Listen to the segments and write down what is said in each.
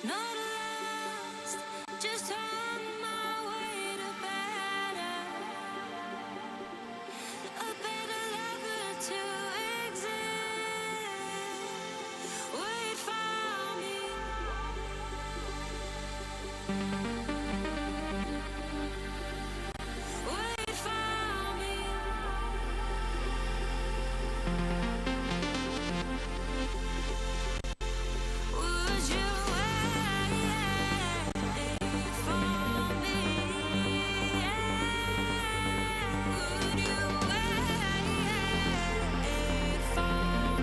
Not lost, just on my way to better, a better lover to exist. Wait for me. Wait for me. Would you wait for me? Would you wait for me?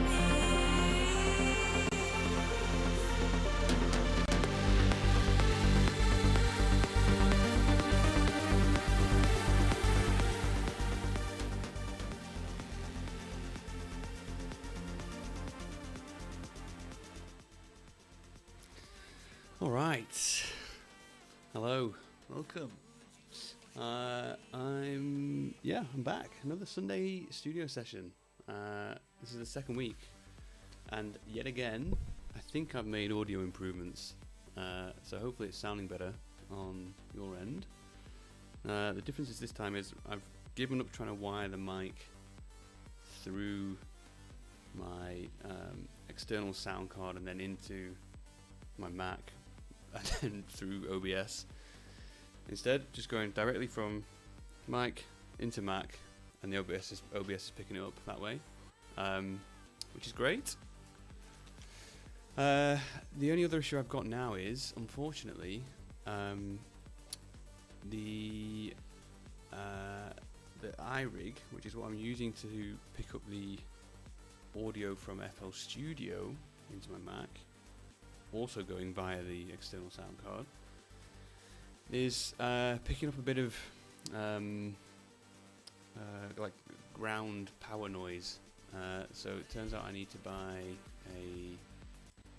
All right. Hello. Welcome. I'm back. Another Sunday studio session. This is the second week, and yet again, I think I've made audio improvements. So hopefully it's sounding better on your end. The difference is this time is I've given up trying to wire the mic through my external sound card and then into my Mac and then through OBS. Instead, just going directly from mic into Mac, and the OBS is picking it up that way, which is great. The only other issue I've got now is, unfortunately, the iRig, which is what I'm using to pick up the audio from FL Studio into my Mac, also going via the external sound card, is picking up a bit of like ground power noise. So it turns out I need to buy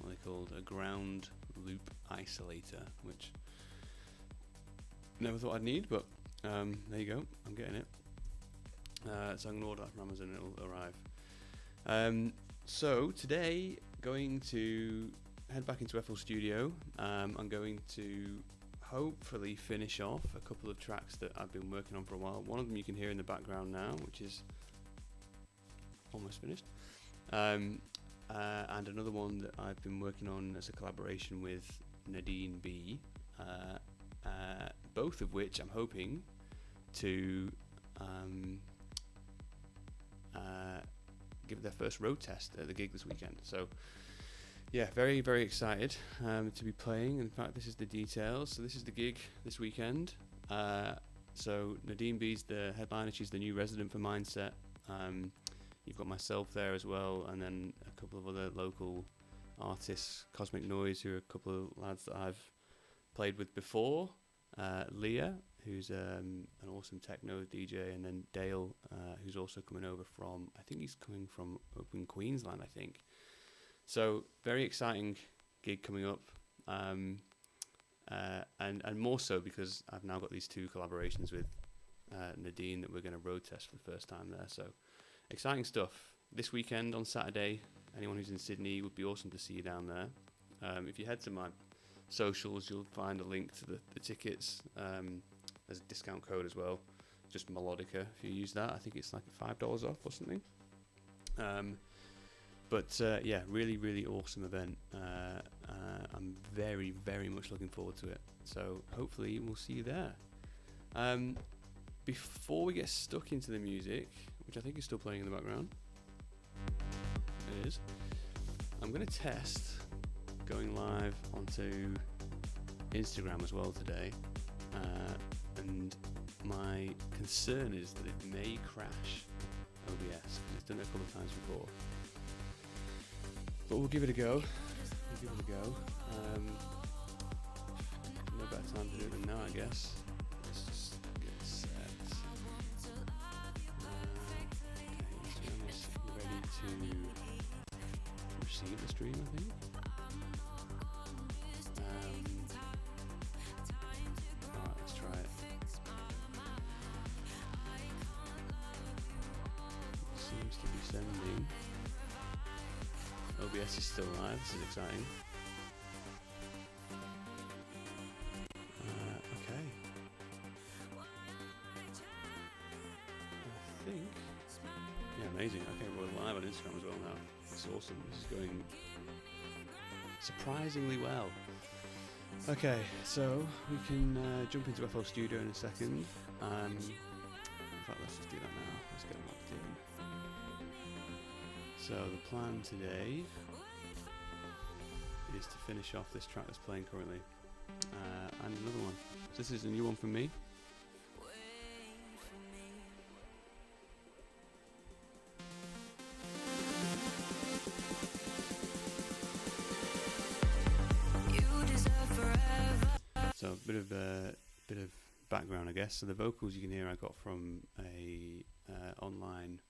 what they called a ground loop isolator, which never thought I'd need, but there you go, I'm getting it. So I'm going to order that from Amazon and it'll arrive. So today, going to head back into FL Studio. I'm going to hopefully finish off a couple of tracks that I've been working on for a while. One of them you can hear in the background now, which is almost finished. And another one that I've been working on as a collaboration with Nadine B. Both of which I'm hoping to give their first road test at the gig this weekend. So yeah, very, very excited to be playing. In fact, this is the details. So this is the gig this weekend. So Nadine B's the headliner. She's the new resident for Mindset. You've got myself there as well, and then a couple of other local artists, Cosmic Noise, who are a couple of lads that I've played with before. Leah, who's an awesome techno DJ, and then Dale, who's also coming over from, I think he's coming from up in Queensland, I think. So very exciting gig coming up, and more so because I've now got these two collaborations with Nadine that we're going to road test for the first time there. So exciting stuff. This weekend on Saturday, anyone who's in Sydney, would be awesome to see you down there. If you head to my socials, you'll find a link to the tickets. There's a discount code as well, just Melodicr if you use that. I think it's like $5 off or something. But yeah, really, really awesome event. I'm very, very much looking forward to it. So hopefully we'll see you there. Before we get stuck into the music, which I think is still playing in the background, it is, I'm going to test going live onto Instagram as well today. And my concern is that it may crash OBS, because it's done it a couple of times before. But we'll give it a go. No better time to do it than now, I guess. Let's just get it set. Okay, so I'm ready to receive the stream, I think. Alright, let's try it. It seems to be sending. OBS is still live, this is exciting. well now. It's awesome. This is going surprisingly well. Okay, so we can jump into FL Studio in a second. In fact, let's just do that now. Let's get locked in. So the plan today is to finish off this track that's playing currently, and another one. So this is a new one from me. So a bit of background, I guess. So the vocals you can hear I got from a online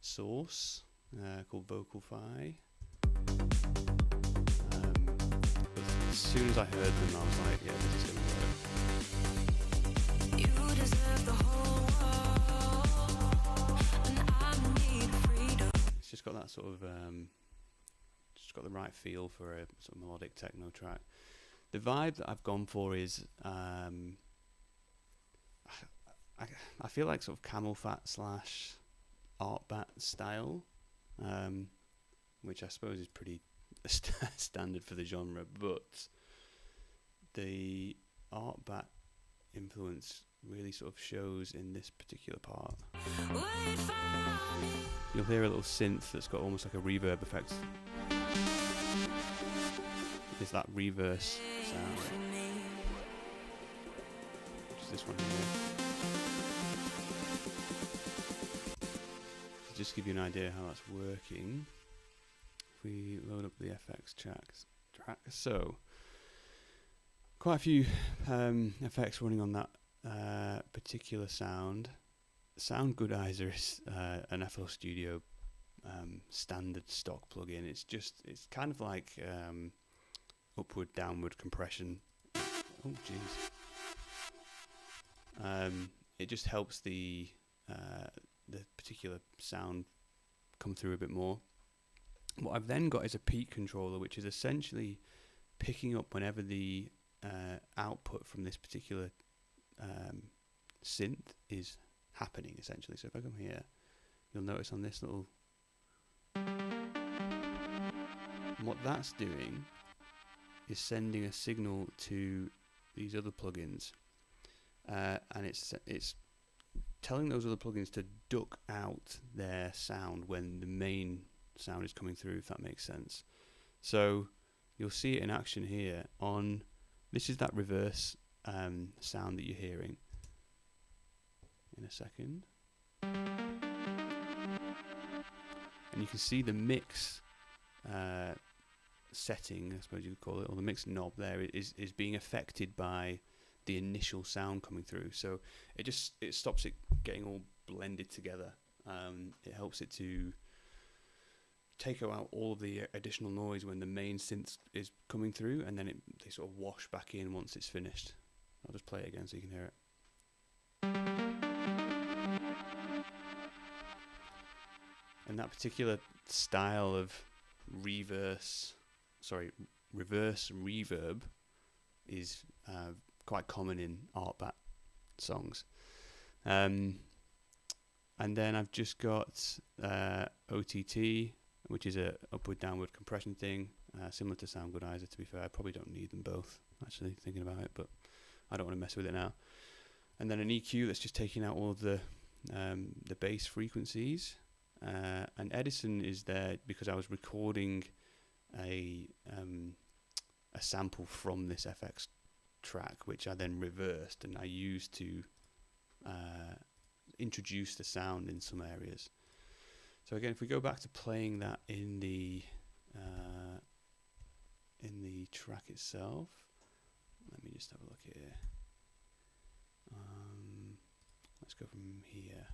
source called Vocalfy. As soon as I heard them, I was like, yeah, this is going to work. You deserve the whole world, and I need freedom. It's just got that sort of, just got the right feel for a sort of melodic techno track. The vibe that I've gone for is, I feel like sort of camel fat / art bat style, which I suppose is pretty standard for the genre, but the art bat influence really sort of shows in this particular part. You'll hear a little synth that's got almost like a reverb effect. There's that reverse sound, which is this one here. To just give you an idea how that's working, if we load up the FX track, so quite a few effects running on that particular sound. Sound Goodizer is an FL Studio standard stock plugin. It's kind of like upward downward compression. Oh jeez. It just helps the particular sound come through a bit more. What I've then got is a peak controller, which is essentially picking up whenever the output from this particular synth is happening, essentially. So if I come here, you'll notice on this little, what that's doing is sending a signal to these other plugins, and it's telling those other plugins to duck out their sound when the main sound is coming through, if that makes sense. So you'll see it in action here on, this is that reverse sound that you're hearing in a second, and you can see the mix setting, I suppose you could call it, or the mix knob there is being affected by the initial sound coming through. So it stops it getting all blended together. It helps it to take out all of the additional noise when the main synth is coming through, and then they sort of wash back in once it's finished. I'll just play it again so you can hear it. And that particular style of reverse reverb is quite common in art bat songs. And then I've just got OTT, which is a upward downward compression thing, similar to Sound Goodizer. To be fair, I probably don't need them both, actually, thinking about it, but I don't want to mess with it now. And then an EQ that's just taking out all of the bass frequencies. And Edison is there because I was recording a sample from this FX track, which I then reversed and I used to introduce the sound in some areas. So again, if we go back to playing that in the track itself, let me just have a look here. Let's go from here.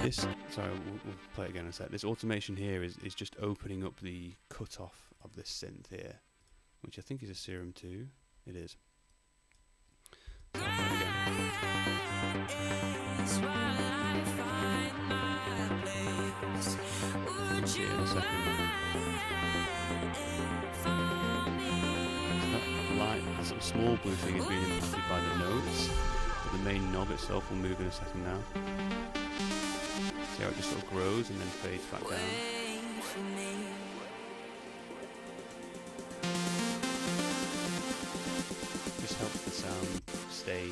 This, sorry, we'll play it again in a sec. This automation here is just opening up the cutoff of this synth here, which I think is a Serum 2. It is. So I'll play it again. See it in a second. That light, sort of small blue thing is being impacted by the notes. but the main knob itself will move in a second now. See how it just sort of grows and then fades back down. Just helps the sound stay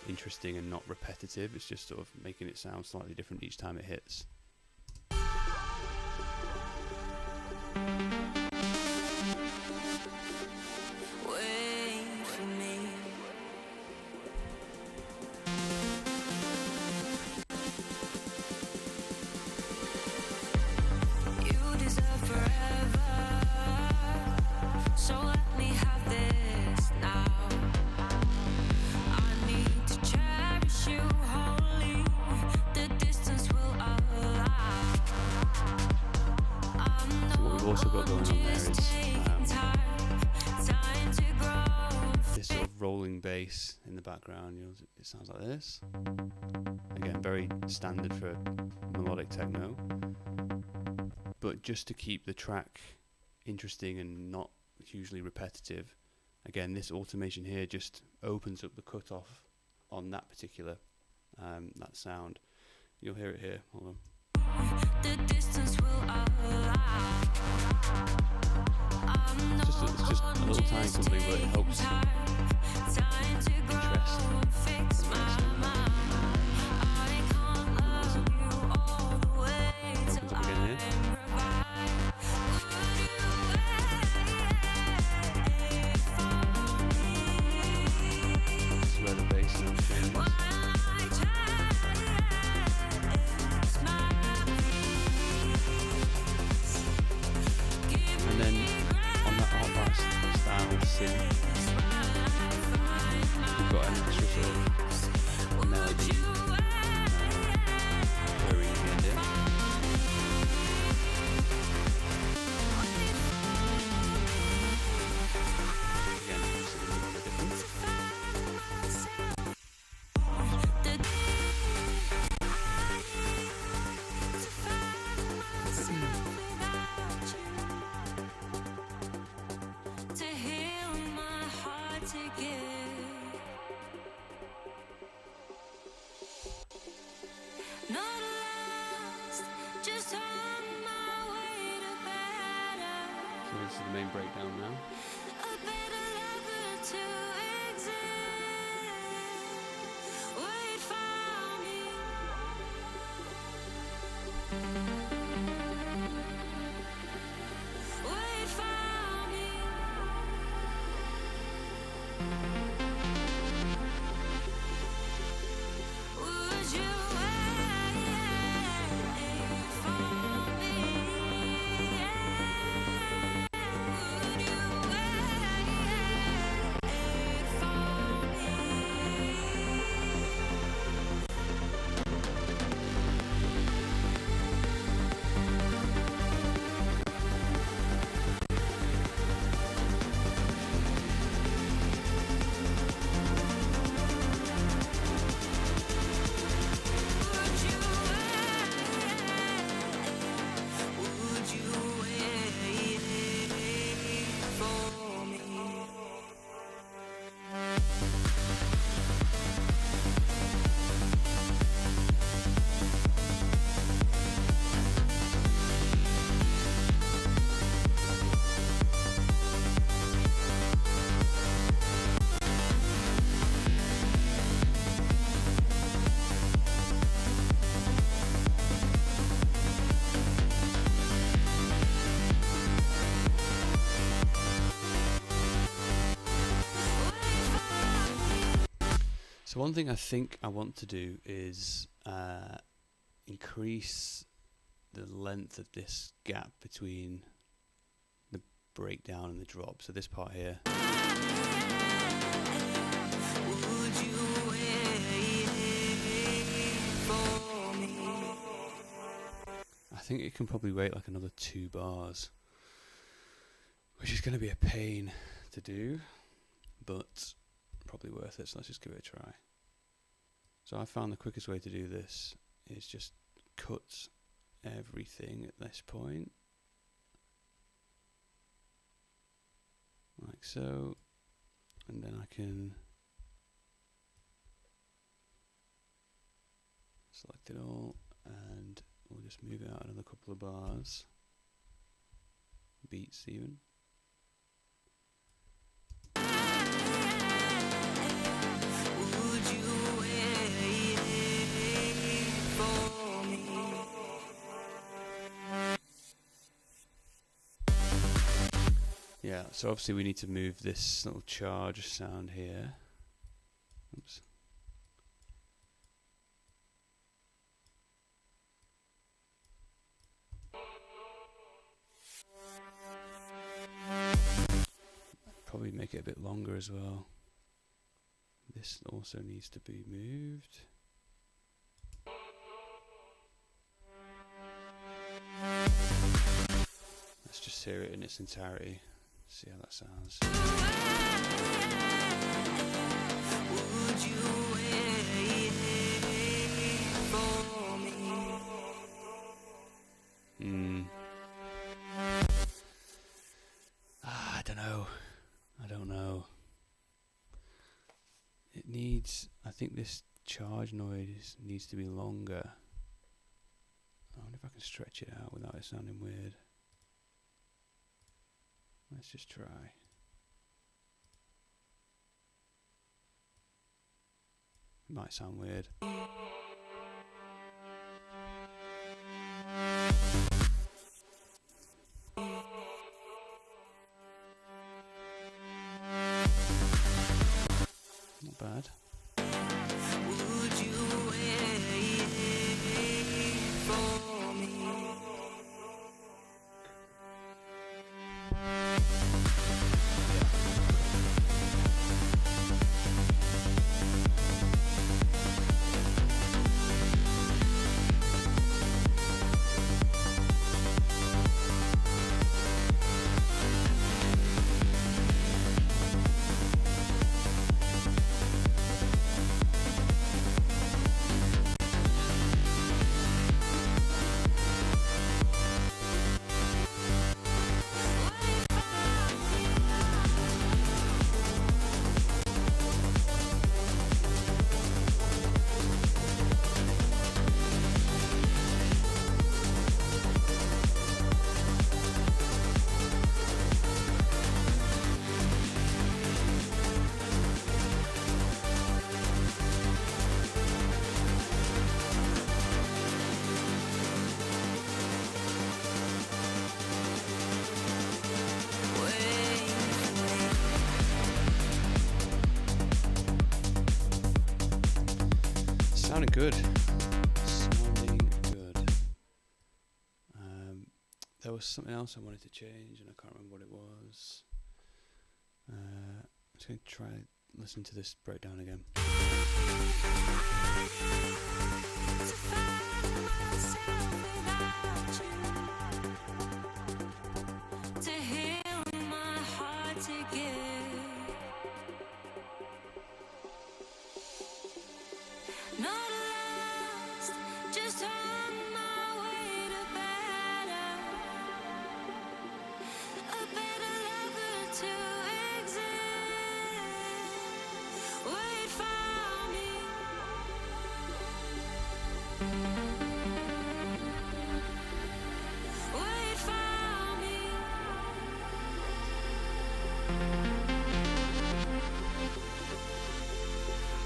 interesting and not repetitive. It's just sort of making it sound slightly different each time it hits. Also got going on there is this sort of rolling bass in the background. You know, it sounds like this. Again, very standard for melodic techno, but just to keep the track interesting and not hugely repetitive. Again, this automation here just opens up the cutoff on that particular that sound. You'll hear it here. Hold on. The distance will allow. It's just a little tiny something, but it helps interest. Opens up again here. This is where the bass note changes. And then on that hot style synth, we've got an extra sort of melody purring at the end here. Again, something a little bit different. So this is the main breakdown now. So one thing I think I want to do is increase the length of this gap between the breakdown and the drop. So this part here. I think it can probably wait like another 2 bars, which is going to be a pain to do, but probably worth it. So let's just give it a try. So I found the quickest way to do this is just cut everything at this point, like so, and then I can select it all, and we'll just move it out another couple of bars, beats even. Would you wait for me? Yeah, so obviously we need to move this little charge sound here. Oops. Probably make it a bit longer as well. This also needs to be moved. Let's just hear it in its entirety. See how that sounds. Would you wait for me? I don't know. I don't know. It needs, I think this charge noise needs to be longer. I wonder if I can stretch it out without it sounding weird. Let's just try. It might sound weird. Not bad. Would you wait for me? Sounding good. Sounding good. There was something else I wanted to change and I can't remember what it was. I'm just going to try listen to this breakdown again. To find myself without you, to heal my heart to give. Not lost, just on my way to a better lover to exist. Wait for me. Wait for me.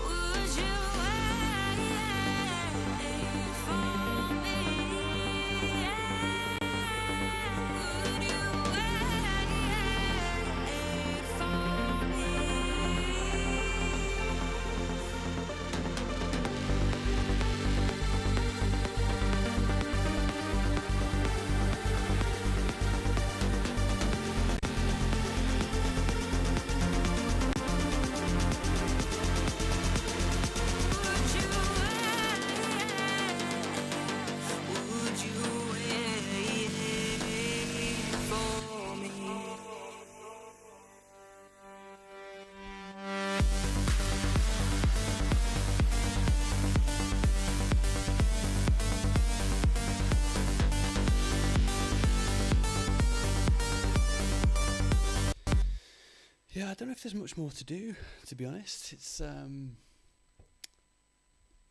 Would you wait for me? Would you wait for me? Would you wait for me? Yeah, I don't know if there's much more to do, to be honest. It's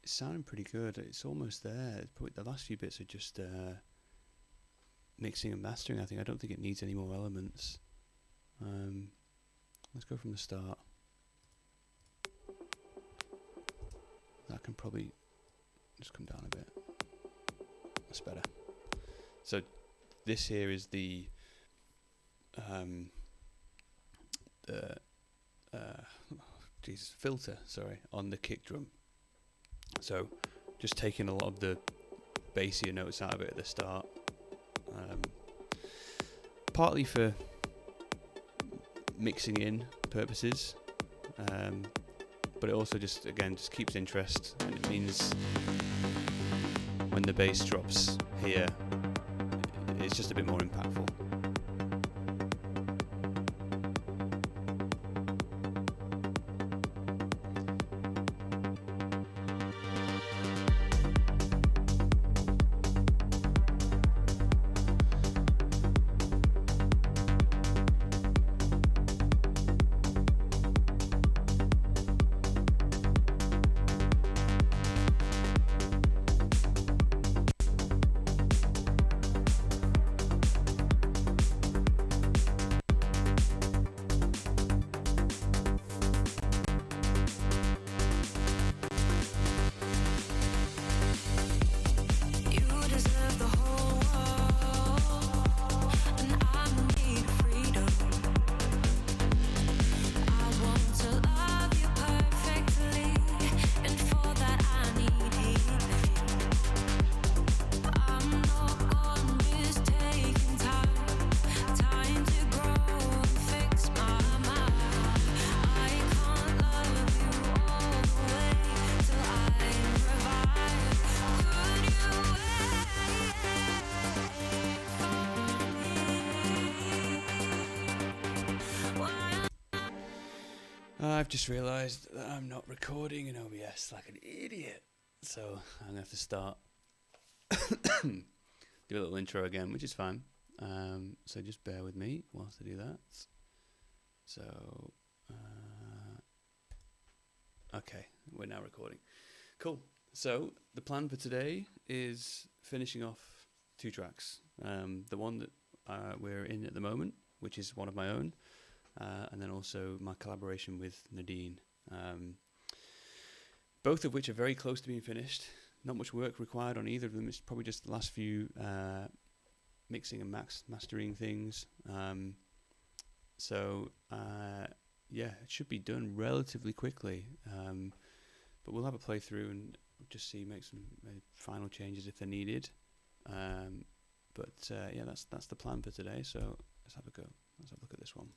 it's sounding pretty good. It's almost there. Probably the last few bits are just mixing and mastering. I don't think it needs any more elements. Let's go from the start. That can probably just come down a bit. That's better. So this here is the filter, sorry, on the kick drum. So just taking a lot of the bassier notes out of it at the start, partly for mixing in purposes, but it also just keeps interest, and it means when the bass drops here, it's just a bit more impactful. I've just realised that I'm not recording in OBS like an idiot, so I'm gonna have to start do a little intro again, which is fine. So just bear with me whilst I do that. So okay, we're now recording. Cool. So the plan for today is finishing off 2 tracks. The one that we're in at the moment, which is one of my own. And then also my collaboration with Nadine, both of which are very close to being finished. Not much work required on either of them. It's probably just the last few mixing and mastering things. Yeah, it should be done relatively quickly. But we'll have a playthrough and just make some final changes if they're needed. Yeah, that's the plan for today. So let's have a go. Let's have a look at this one.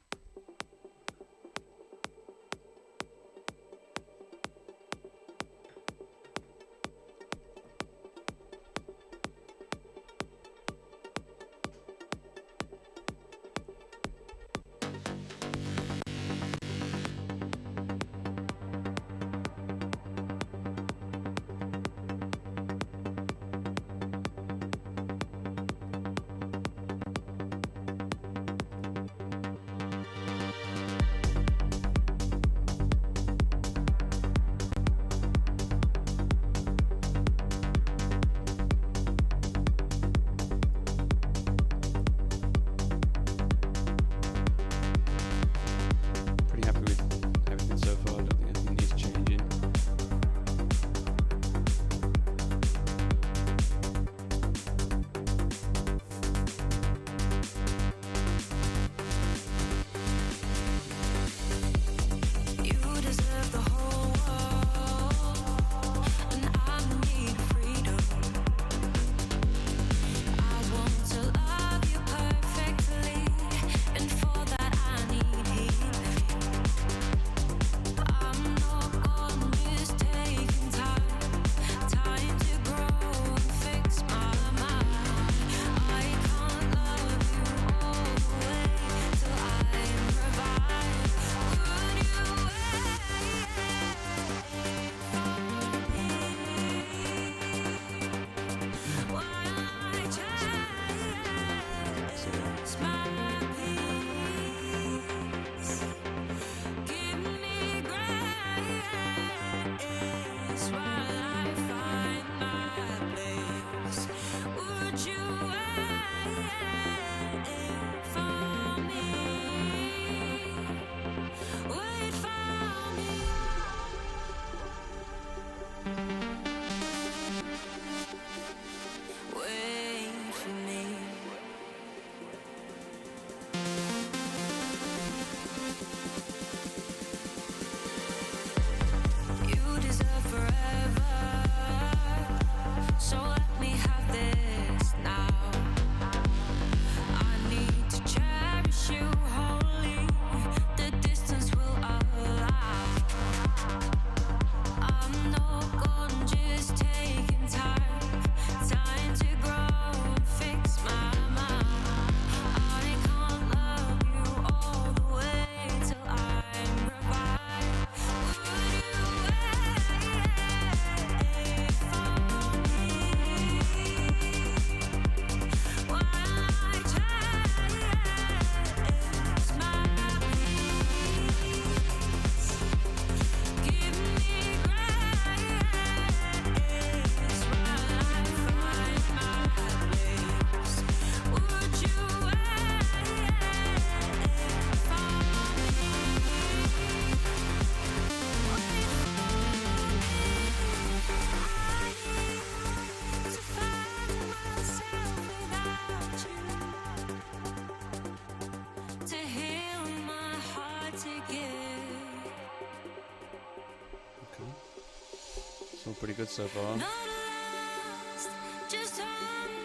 all pretty good so far. Not lost, just on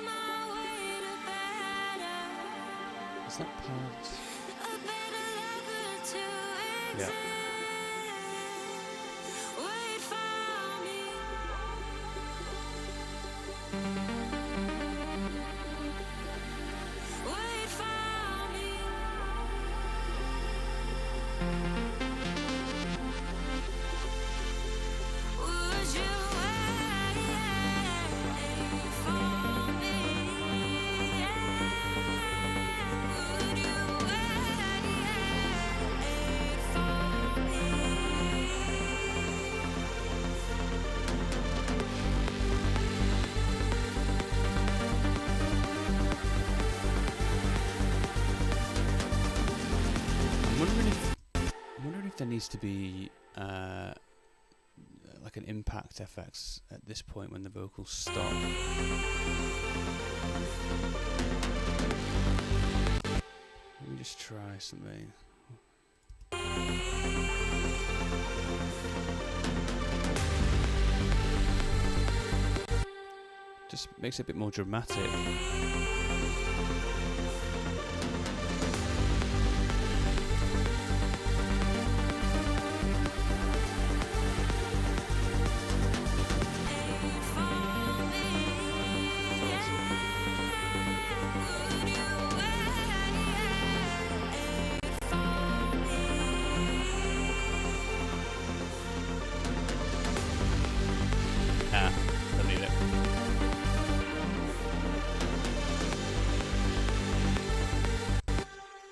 my way to better. Is that part? A better level to Yeah. exist. Wait for me. Wait for me. Would you wait for me? Would you wait for me? I'm wondering if there needs to be like an impact FX at this point when the vocals stop. Let me just try something. Just makes it a bit more dramatic. Don't need it.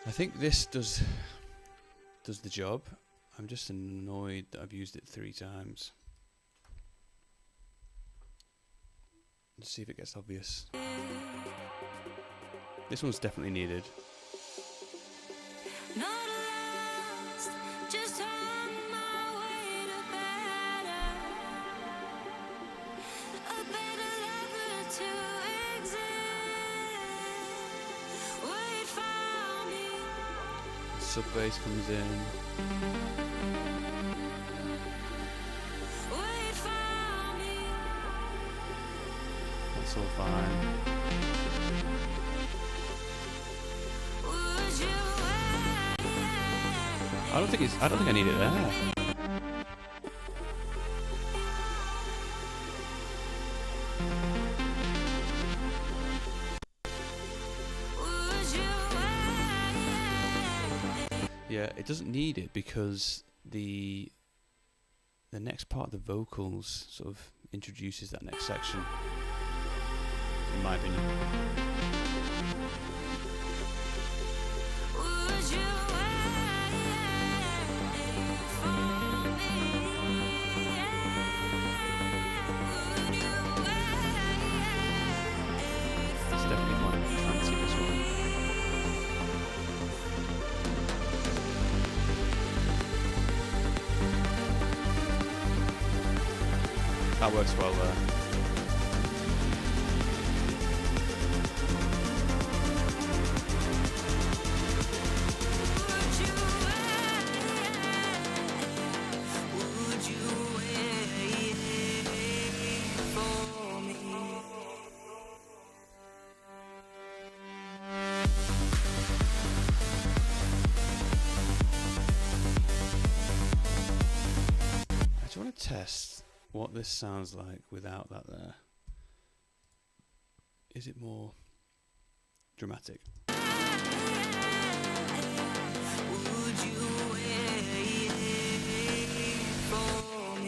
I think this does the job. I'm just annoyed that I've used it 3 times. Let's see if it gets obvious. This one's definitely needed. Not lost, just on my way to better. A better level to exist. Wait for me. Sub bass comes in. Wait for me. That's all fine. Would you wait? I don't think I need it there. Would you wait? Yeah, it doesn't need it because the next part of the vocals sort of introduces that next section, in my opinion. Would you wait for me? Would you wait It's definitely quite fancy, this one. That works well there. Would you wait for me? I just want to test what this sounds like without that there. Is it more dramatic? Would you wait for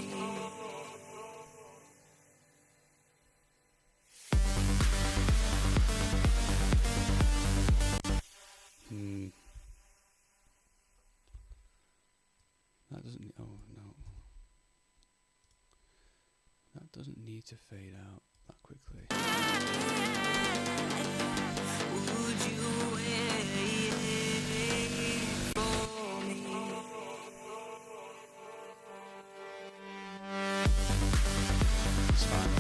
me? That doesn't. Oh no. That doesn't need to fade out that quickly. Would you wait for me? It's fine.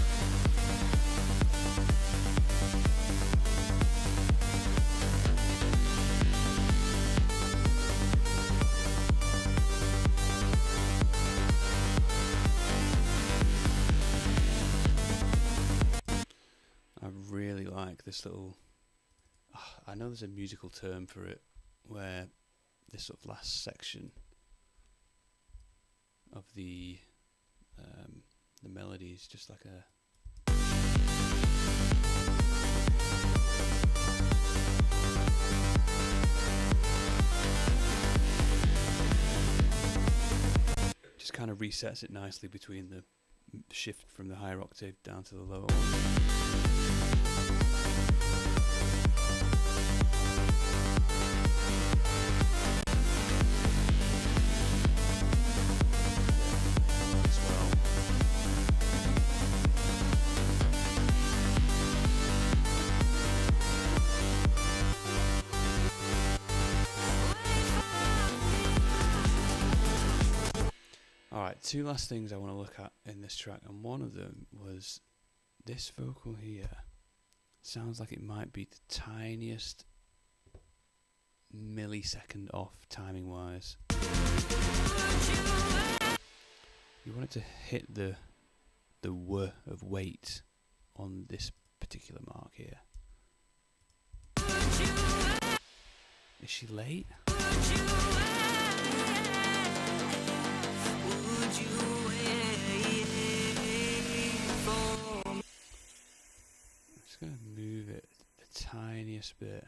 really like this little. I know there's a musical term for it, where this sort of last section of the melody is just like a. Just kind of resets it nicely between the shift from the higher octave down to the lower one. Alright, two last things I want to look at in this track, and one of them was this vocal here. Sounds like it might be the tiniest millisecond off timing wise. You want it to hit the w of weight on this particular mark here. Is she late? I'm just going to move it the tiniest bit.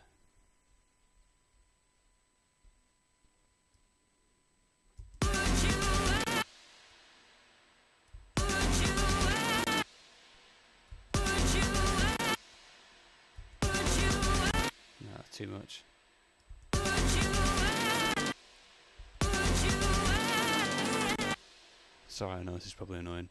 No, too much. Sorry, I know this is probably annoying.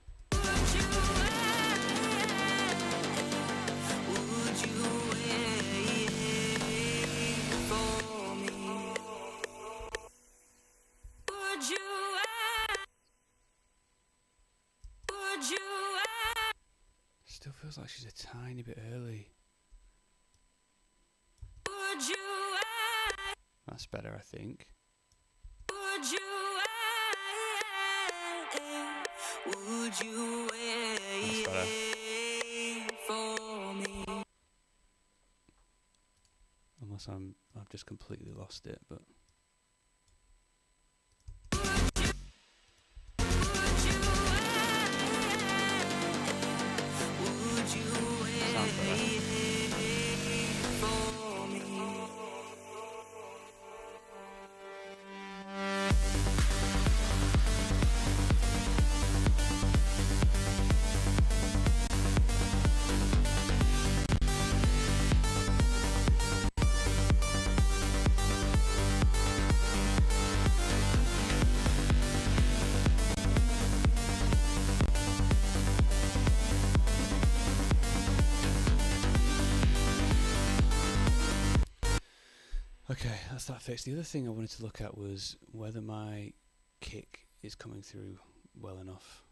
Still feels like she's a tiny bit early. That's better, I think. That's better. Unless I've just completely lost it, but sounds better. Okay, that's that fixed. The other thing I wanted to look at was whether my kick is coming through well enough,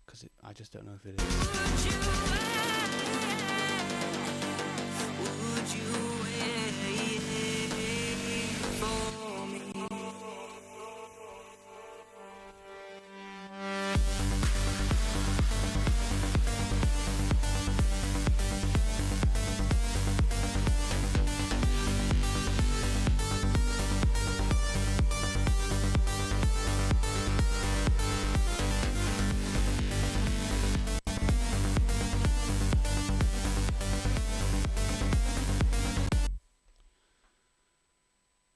because I just don't know if it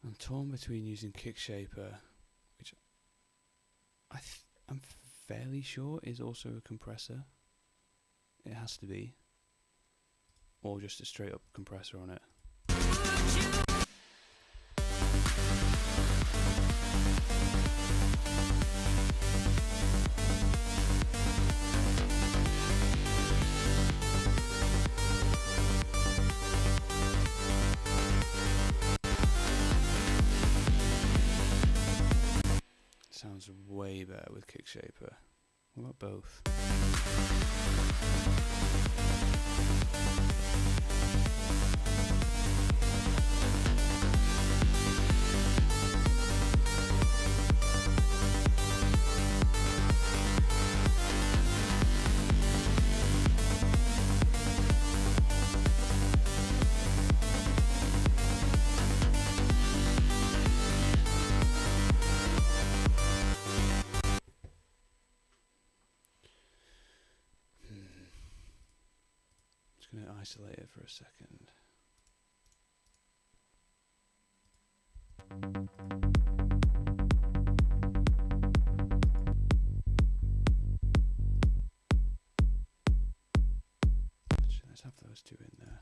I'm torn between using Kickshaper, which I'm fairly sure is also a compressor. It has to be. Or just a straight up compressor on it. Sounds way better with Kickshaper. What about both? just going to isolate it for a second. Actually, let's have those two in there.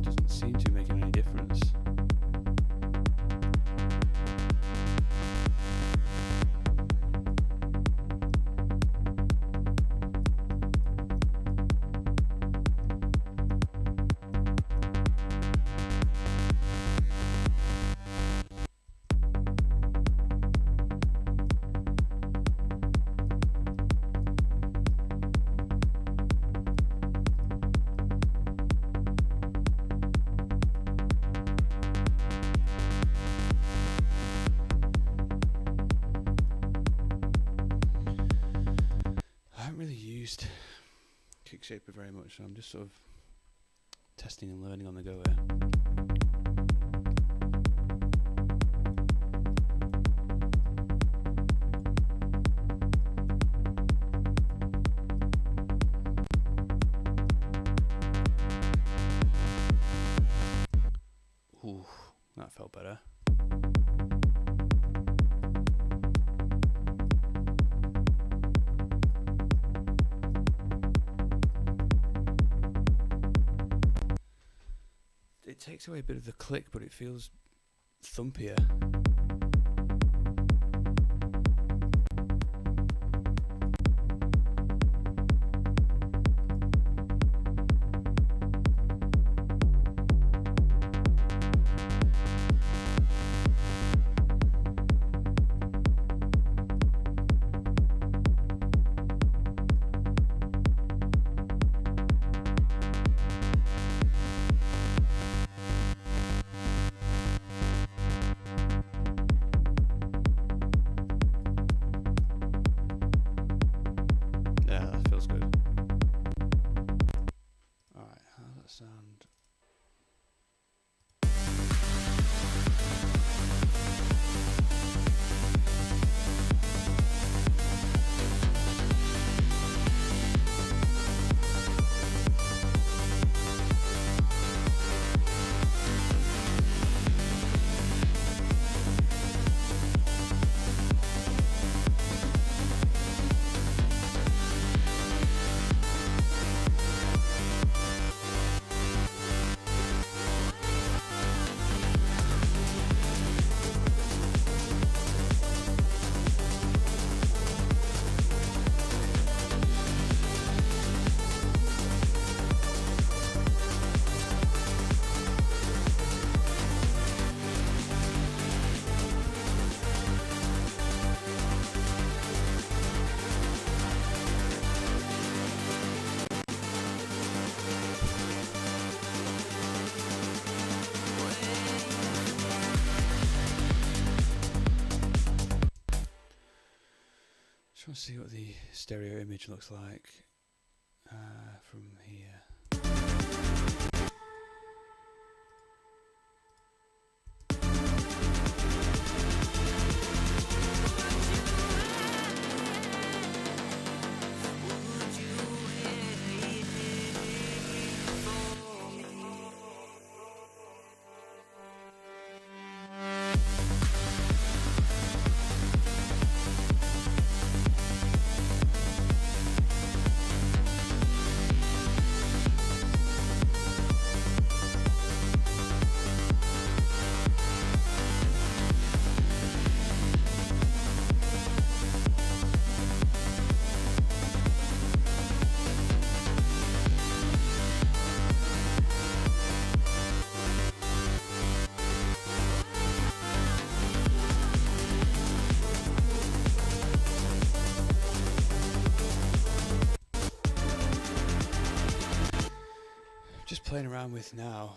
Doesn't seem to be making any difference. Kickshaper very much, so I'm just sort of testing and learning on the go here. Ooh, that felt better. It takes away a bit of the click, but it feels thumpier. Sound. Just want to see what the stereo image looks like from here. Just playing around with now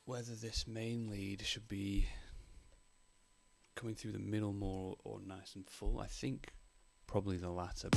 whether this main lead should be coming through the middle more or nice and full. I think probably the latter.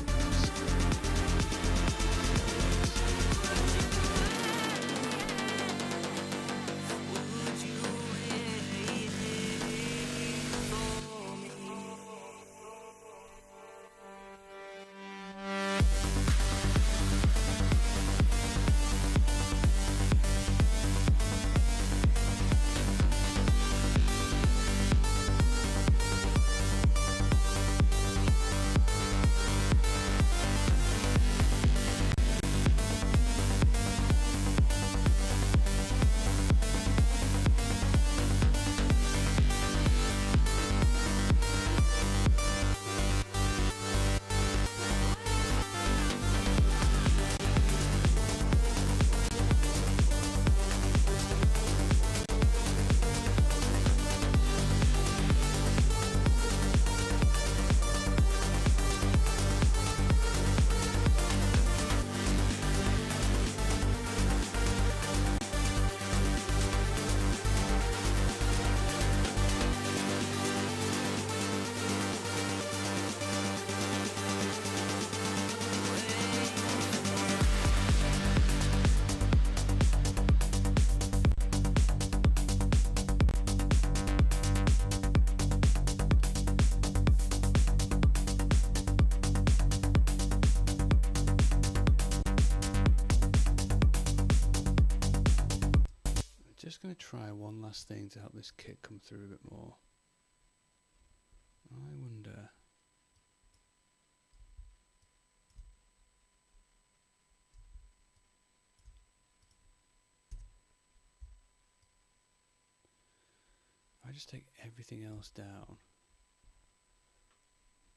to try one last thing to help this kit come through a bit more. I wonder. If I just take everything else down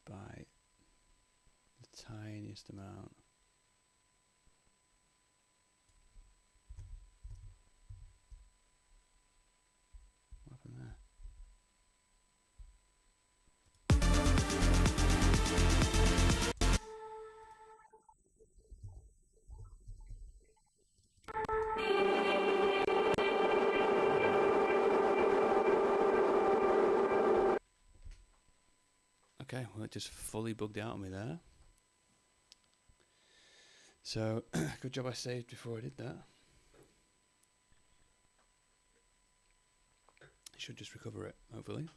by the tiniest amount. What happened there? Okay, well it just fully bugged out on me there. So, good job I saved before I did that. Should just recover it, hopefully.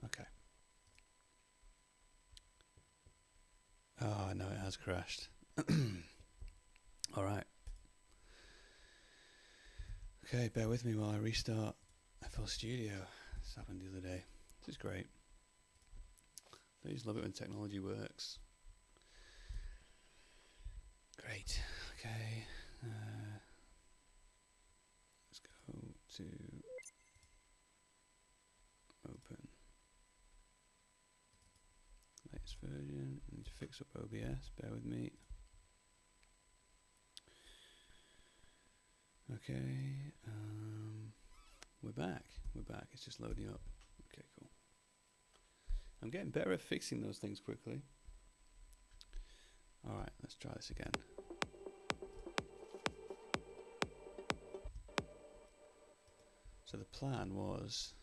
Okay. Oh no, it has crashed. Alright. Okay, bear with me while I restart FL Studio. This happened the other day. This is great. I just love it when technology works. Great. Okay. Let's go to open. Latest version. I need to fix up OBS. Bear with me. Okay. We're back. We're back. It's just loading up. Okay, cool. I'm getting better at fixing those things quickly. Alright, let's try this again. So the plan was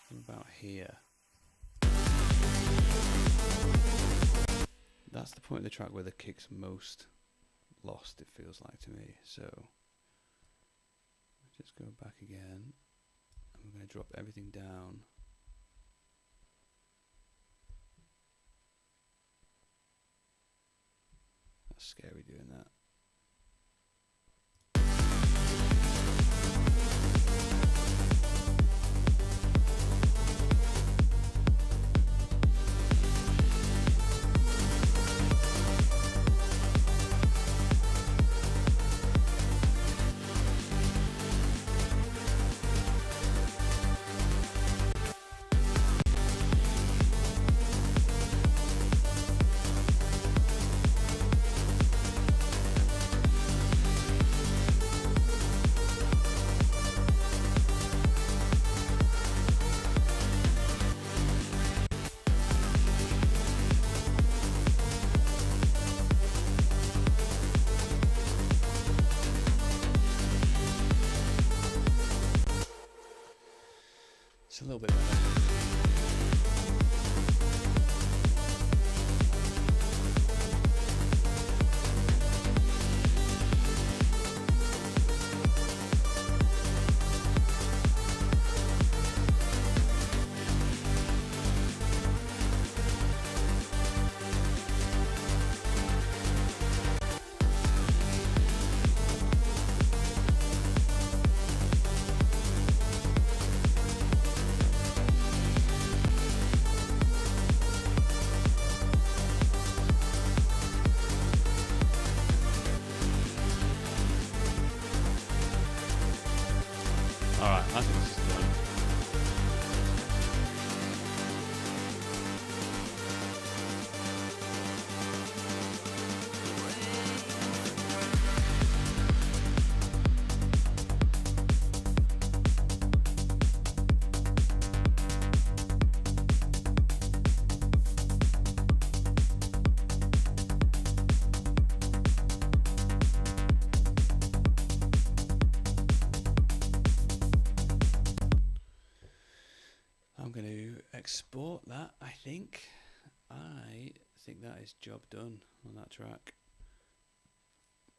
from about here. That's the point of the track where the kick's most lost, it feels like to me. So just go back again, and we're going to drop everything down. That's scary doing that. It's a little bit better. Alright, I think this is done. I'm going to export that, I think. I think that is job done on that track.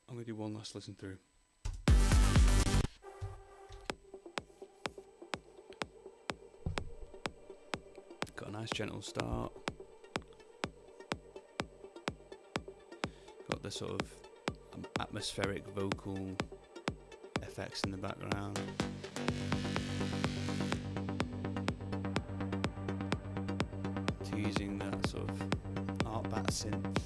I'm going to do one last listen through. Got a nice gentle start. the sort of atmospheric vocal effects in the background. To using that sort of artbat synth.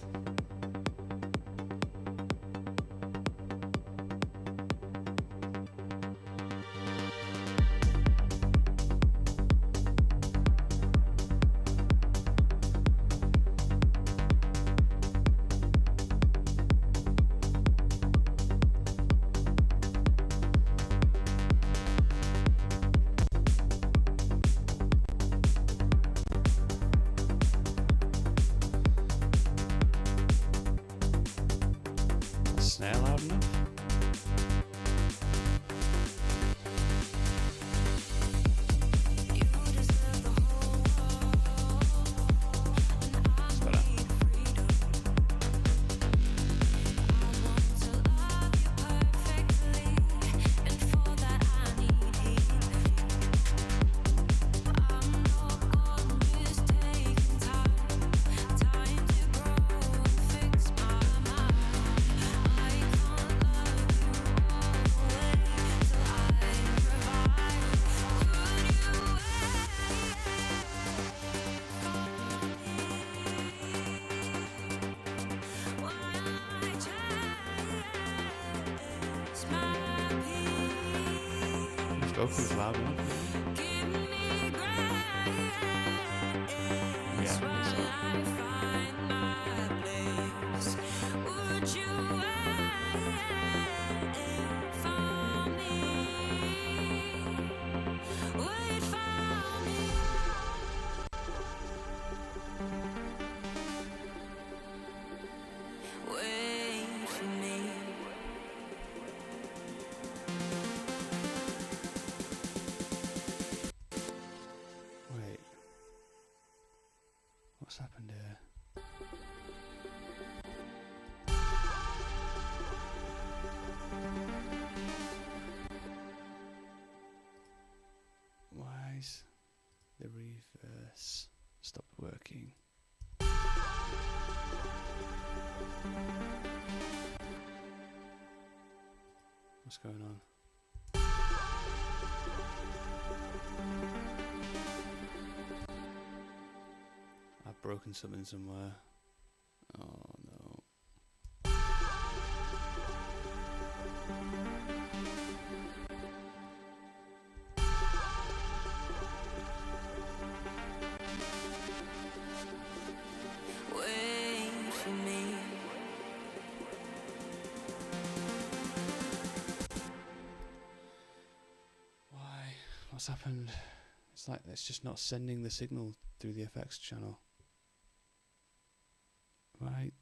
Snare loud enough? It's better. Vocals loud enough? Yeah, what's happened here? Why is the reverse stopped working? What's going on? I've broken something somewhere. Oh no. Wait for me. Why? What's happened? It's like it's just not sending the signal through the FX channel. Right.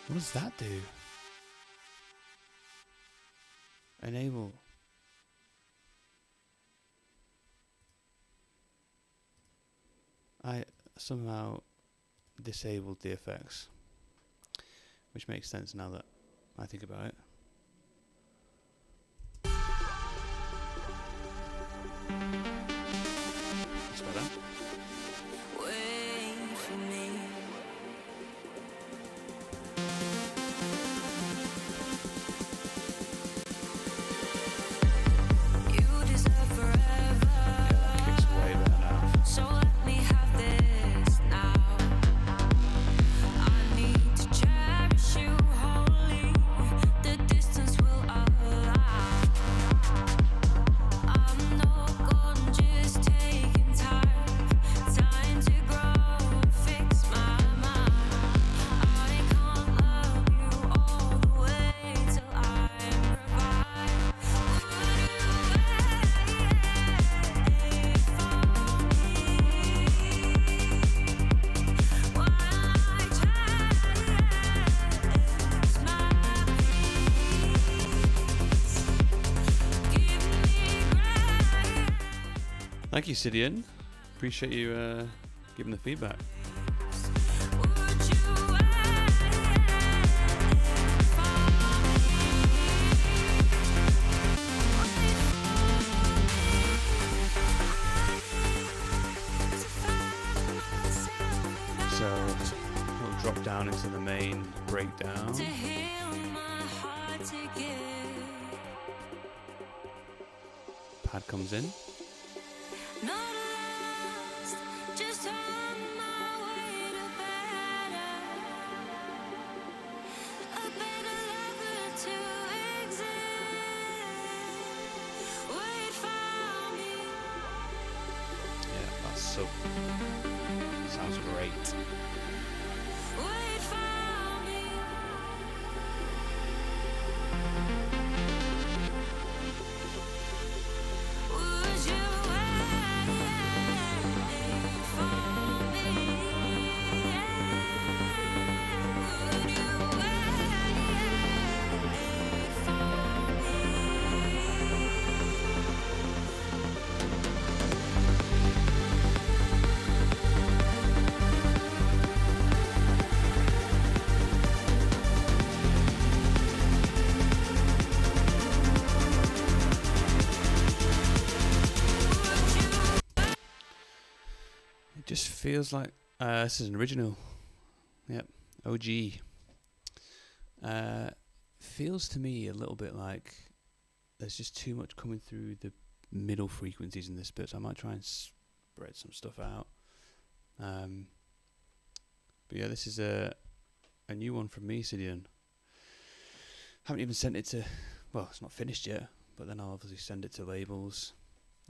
What does that do? Enable. I somehow disabled the effects, which makes sense now that I think about it. That's better. Wait for me. You deserve forever. Yeah, that kicks way better now. So let me have this now. I need to cherish you wholly. The distance will allow. I'm not gone, just taking time to grow, fix my mind. I can't love you all the way till I'm revived. Would you wait for me while I chase my peace? Give me grace. Thank you, Sidian. Appreciate you giving the feedback. Would you wait for me? sort of drop down into the main breakdown. To heal my heart to give. Pad comes in. Not lost, just on my way to better. A better lover to exist. Wait for me. Yeah, that's so. Sounds great. Wait for me. Would you wait for me? Would you wait for me? It just feels like this is an original. Yep, OG. Feels to me a little bit like there's just too much coming through the middle frequencies in this bit, so I might try and spread some stuff out. But yeah, this is a new one from me, Sidian. Haven't even sent it to. Well, it's not finished yet, but then I'll obviously send it to labels.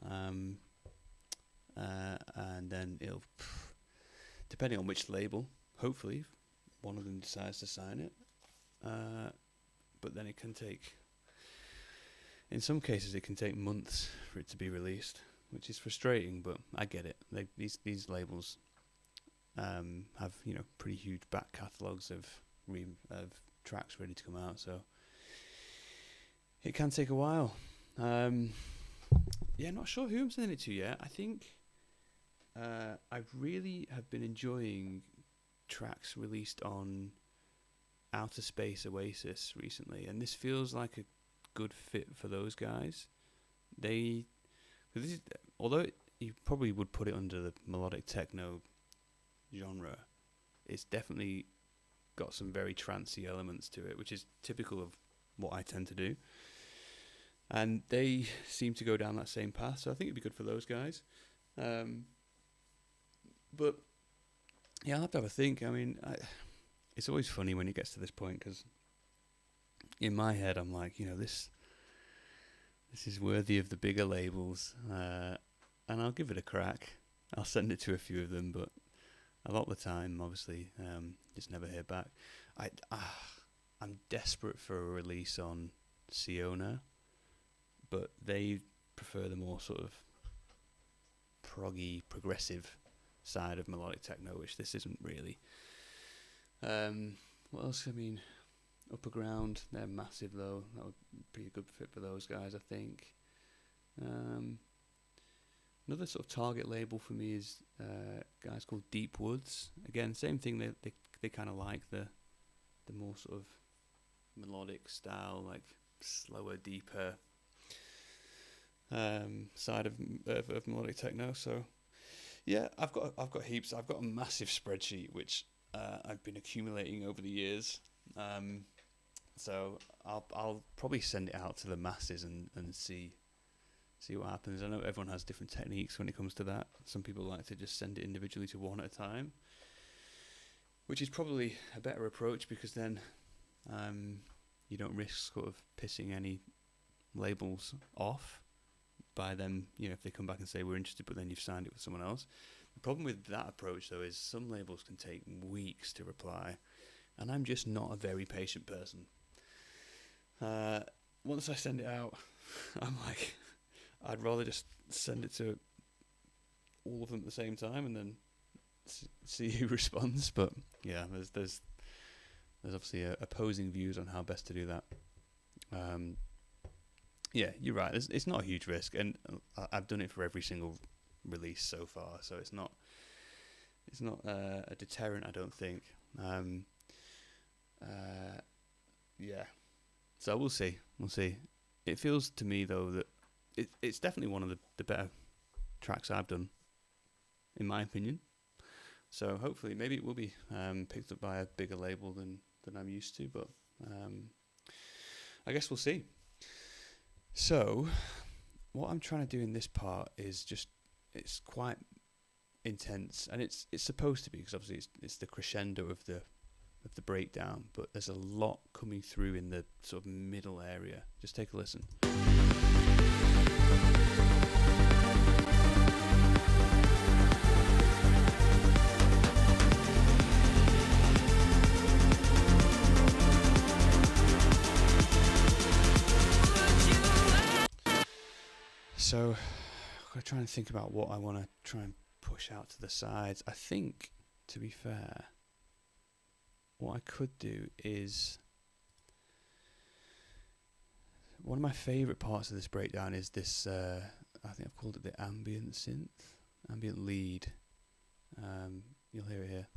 And then it'll, depending on which label, hopefully one of them decides to sign it. But then it can take, in some cases, it can take months for it to be released, which is frustrating. But I get it. These labels have pretty huge back catalogues of tracks ready to come out, so it can take a while. Yeah, not sure who I'm sending it to yet. I think I really have been enjoying tracks released on Outer Space Oasis recently, and this feels like a good fit for those guys. Although you probably would put it under the melodic techno genre, it's definitely got some very trancey elements to it, which is typical of what I tend to do. And they seem to go down that same path, so I think it'd be good for those guys. But yeah, I'll have to have a think. I mean, it's always funny when it gets to this point, because in my head I'm like, this is worthy of the bigger labels, and I'll give it a crack. I'll send it to a few of them, but a lot of the time, obviously, just never hear back. I'm desperate for a release on Siona, but they prefer the more sort of proggy, progressive side of melodic techno, which this isn't really. What else? I mean, Upper Ground, they're massive though. That would be a good fit for those guys, I think. Another sort of target label for me is guys called Deep Woods. Again, same thing. They kind of like the more sort of melodic style, like slower, deeper side of melodic techno. So yeah, I've got heaps. I've got a massive spreadsheet which I've been accumulating over the years. So I'll probably send it out to the masses and see what happens. I know everyone has different techniques when it comes to that. Some people like to just send it individually to one at a time, which is probably a better approach, because then you don't risk sort of pissing any labels off by them, if they come back and say we're interested, but then you've signed it with someone else. The problem with that approach, though, is some labels can take weeks to reply, and I'm just not a very patient person. Once I send it out, I'm like, I'd rather just send it to all of them at the same time and then see who responds. But yeah, there's obviously opposing views on how best to do that. Yeah, you're right. It's not a huge risk, and I've done it for every single release so far, so it's not a deterrent, I don't think. Yeah, so we'll see. It feels to me though that it's definitely one of the better tracks I've done, in my opinion. So hopefully, maybe it will be picked up by a bigger label than I'm used to, but I guess we'll see. So what I'm trying to do in this part is just, it's quite intense, and it's supposed to be, because obviously it's the crescendo of the breakdown, but there's a lot coming through in the sort of middle area. Just take a listen. So I'm trying to think about what I want to try and push out to the sides. I think, to be fair, what I could do is, one of my favourite parts of this breakdown is this, I think I've called it the ambient synth, ambient lead. You'll hear it here.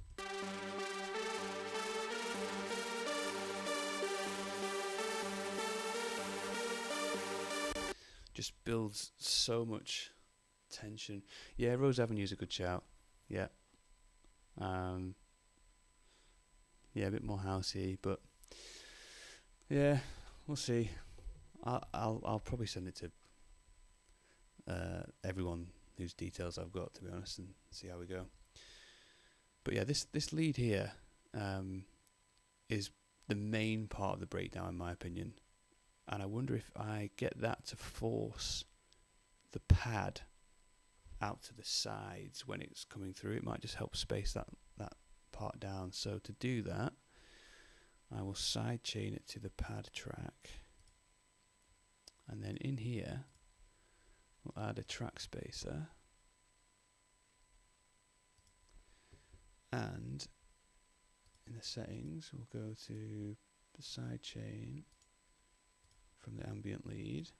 Just builds so much tension. Yeah, Rose Avenue is a good shout. Yeah. Yeah, a bit more housey, but yeah, we'll see. I'll probably send it to everyone whose details I've got, to be honest, and see how we go. But yeah, this lead here is the main part of the breakdown, in my opinion. And I wonder if I get that to force the pad out to the sides when it's coming through. It might just help space that part down. So to do that, I will side chain it to the pad track. And then in here, we'll add a track spacer. And in the settings, we'll go to the side chain from the ambient lead,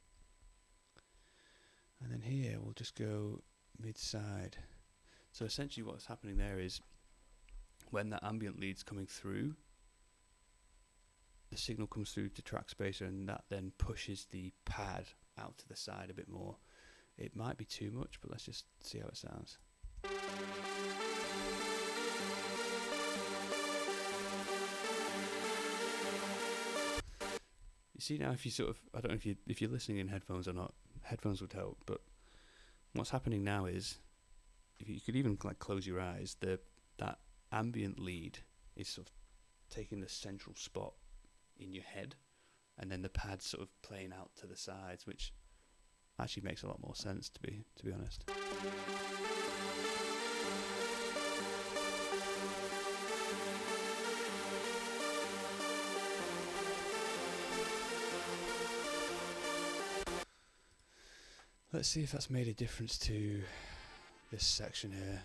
and then here we'll just go mid-side. So essentially what's happening there is, when that ambient lead's coming through, the signal comes through to track spacer, and that then pushes the pad out to the side a bit more. It might be too much, but let's just see how it sounds. You see now, if you sort of, I don't know if you're listening in headphones or not, headphones would help, but what's happening now is, if you could even like close your eyes, that ambient lead is sort of taking the central spot in your head, and then the pad's sort of playing out to the sides, which actually makes a lot more sense, to be honest. Let's see if that's made a difference to this section here.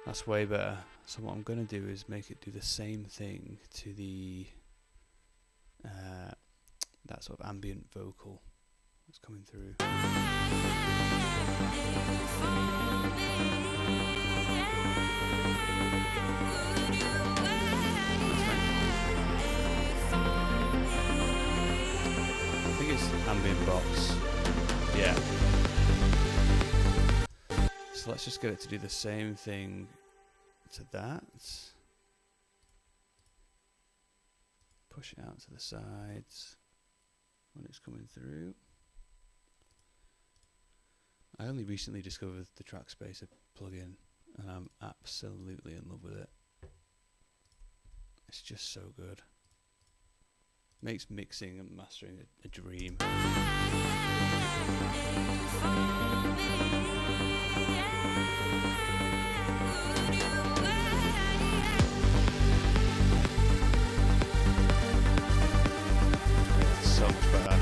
That's way better. So what I'm going to do is make it do the same thing to the that sort of ambient vocal that's coming through. I think it's ambient box. Yeah. So let's just get it to do the same thing to that. Push it out to the sides when it's coming through. I only recently discovered the track spacer plugin, and I'm absolutely in love with it. It's just so good. Makes mixing and mastering a dream. So much better.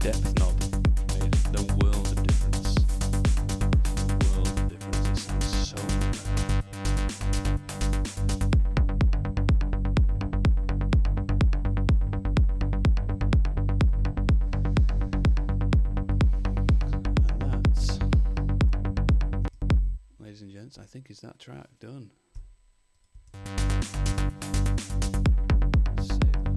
depth knob made the world of difference. World of difference. It sounds so much better. And that's, ladies and gents, I think is that track done. Save that.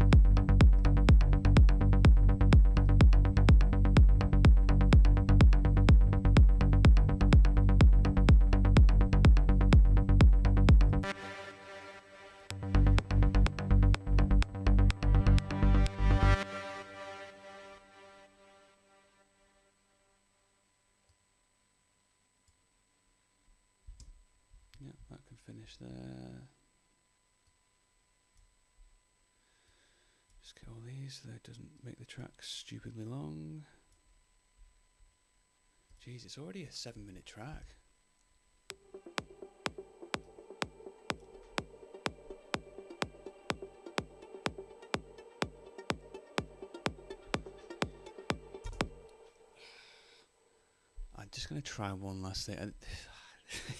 Yeah, that can finish there. Just get all these so that it doesn't make the track stupidly long. Jeez, it's already a 7-minute track. I'm just going to try one last thing. And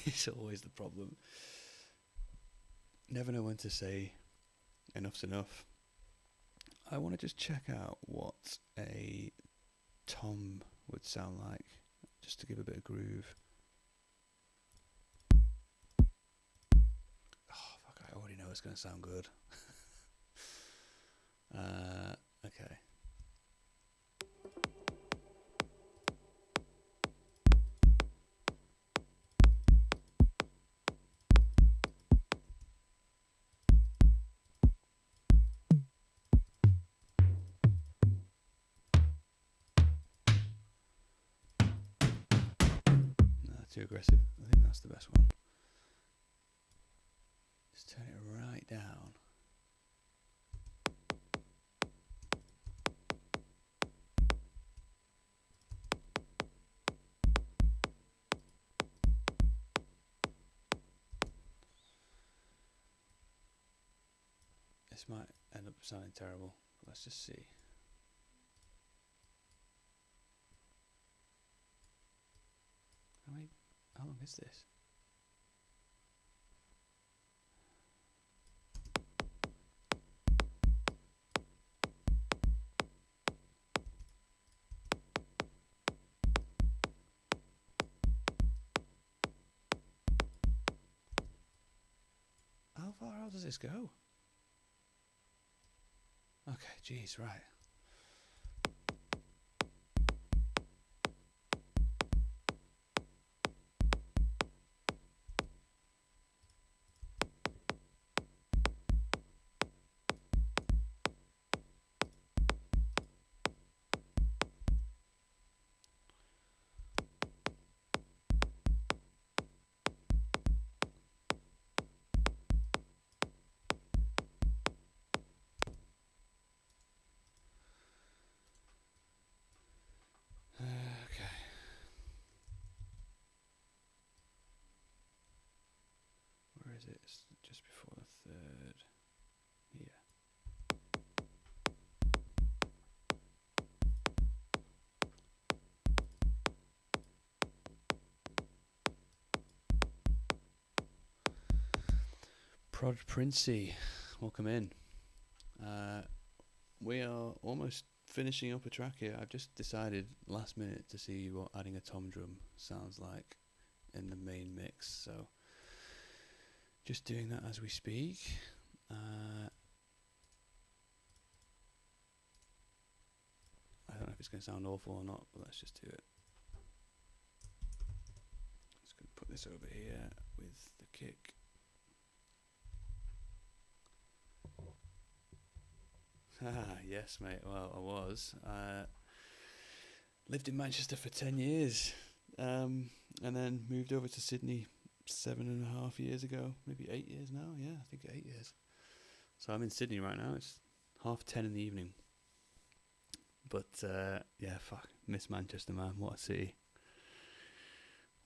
it's always the problem. Never know when to say enough's enough. I want to just check out what a tom would sound like, just to give a bit of groove. Oh, fuck, I already know it's going to sound good. Okay. Too aggressive. I think that's the best one. Just turn it right down. This might end up sounding terrible, but let's just see. How long is this? How far out does this go? Okay, geez, right. Where is it? It's just before the third. Here. Prod Princey, welcome in. We are almost finishing up a track here. I've just decided last minute to see what adding a tom drum sounds like in the main mix, so just doing that as we speak. I don't know if it's going to sound awful or not, but let's just do it. Just going to put this over here with the kick. Yes, mate. Well, I was. Lived in Manchester for 10 years, and then moved over to Sydney 7.5 years ago. Maybe 8 years now. Yeah, I think 8 years. So I'm in Sydney right now. It's 10:30 in the evening. But yeah, fuck, miss Manchester, man. What a city.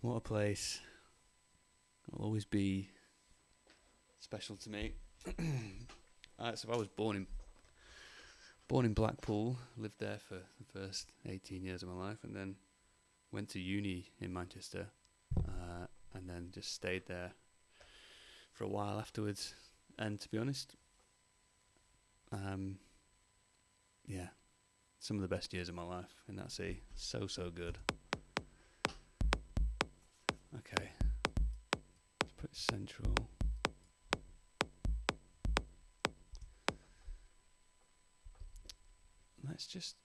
What a place. It'll always be special to me. So I was born Born in Blackpool, lived there for the first 18 years of my life, and then went to uni in Manchester, and then just stayed there for a while afterwards. And to be honest, yeah, some of the best years of my life in that city. So good. Okay, let's put central. Let's just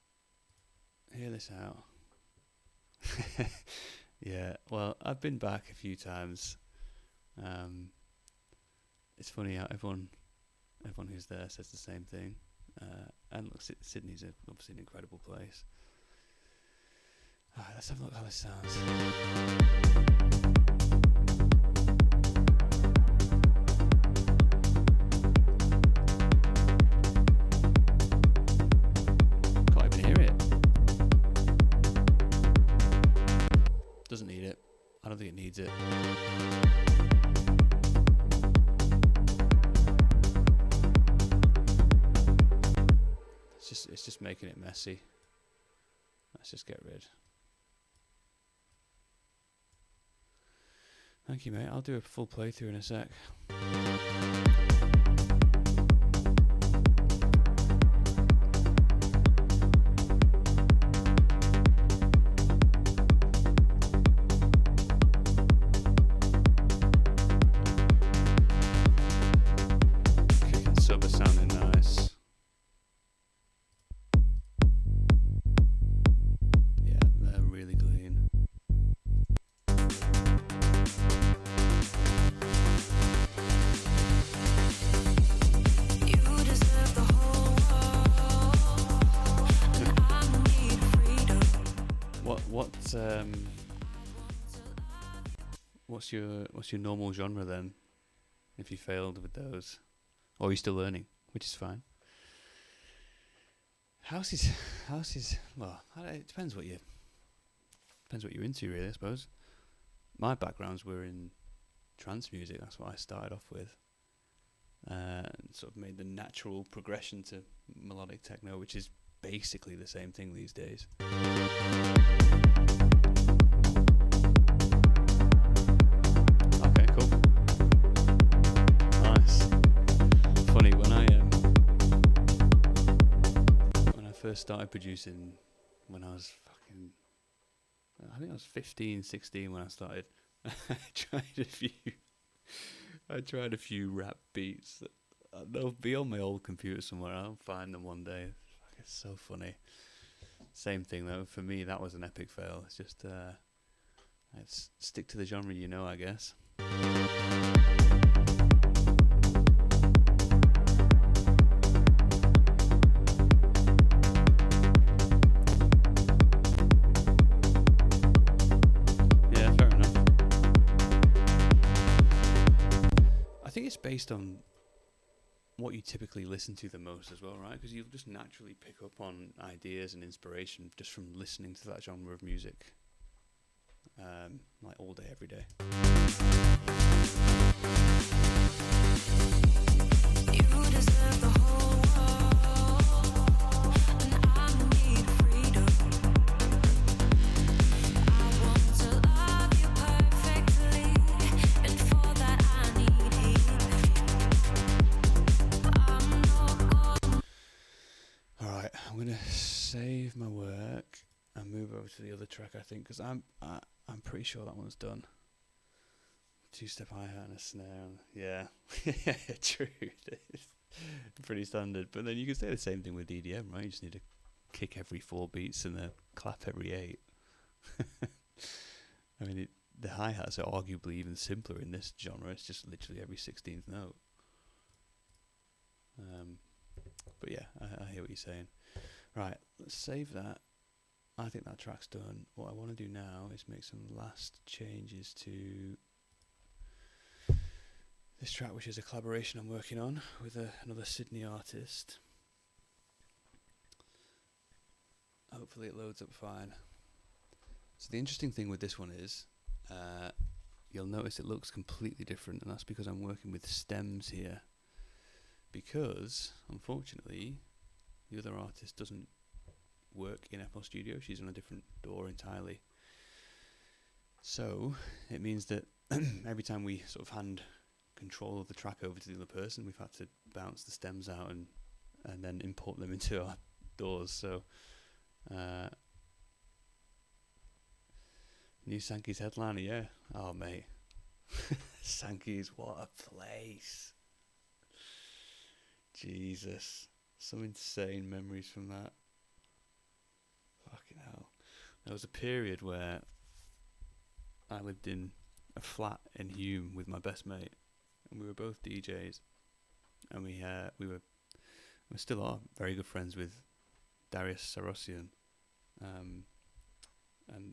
hear this out. Yeah, well, I've been back a few times. It's funny how everyone who's there says the same thing. And look, Sydney's obviously an incredible place. Alright, let's have a look how this sounds. Can't even hear it. Doesn't need it. I don't think it needs it. It's just making it messy. Let's just get rid. Thank you, mate. I'll do a full playthrough in a sec. Kick and sub are sounding nice. Yeah, they're really clean. You deserve the whole world, and I need freedom. What's your normal genre then? If you failed with those, or you're still learning, which is fine. House is well, it depends what you're into, really, I suppose. My backgrounds were in trance music. That's what I started off with, and sort of made the natural progression to melodic techno, which is basically the same thing these days. Okay, cool, nice. Funny when I first started producing, when I was I think I was 15, 16 when I started. I tried a few rap beats. They'll be on my old computer somewhere. I'll find them one day. It's so funny. Same thing though. For me, that was an epic fail. It's just stick to the genre, I guess. Yeah, fair enough. I think it's based on what you typically listen to the most as well, right? Because you'll just naturally pick up on ideas and inspiration just from listening to that genre of music, like all day, every day. You deserve the whole world, and I need freedom. I want to love you perfectly, and for that I need healing. I'm not gonna. Alright, I'm going to save my work and move over to the other track, I think, because I'm pretty sure that one's done. 2-step hi-hat and a snare. Yeah, yeah, true. It's pretty standard. But then you can say the same thing with EDM, right? You just need to kick every 4 beats and then clap every 8. I mean, the hi-hats are arguably even simpler in this genre. It's just literally every 16th note. But yeah, I hear what you're saying. Right, let's save that. I think that track's done. What I want to do now is make some last changes to this track, which is a collaboration I'm working on with another Sydney artist. Hopefully it loads up fine. So the interesting thing with this one is you'll notice it looks completely different, and that's because I'm working with stems here. Because, unfortunately, the other artist, doesn't work in FL Studio. She's on a different DAW entirely. So it means that every time we sort of hand control of the track over to the other person, we've had to bounce the stems out and then import them into our DAWs. So new Sankey's headliner, yeah. Oh mate, Sankey's, what a place! Jesus, some insane memories from that. Fucking hell. There was a period where I lived in a flat in Hume with my best mate, and we were both DJs, and we still are very good friends with Darius Sarosian, and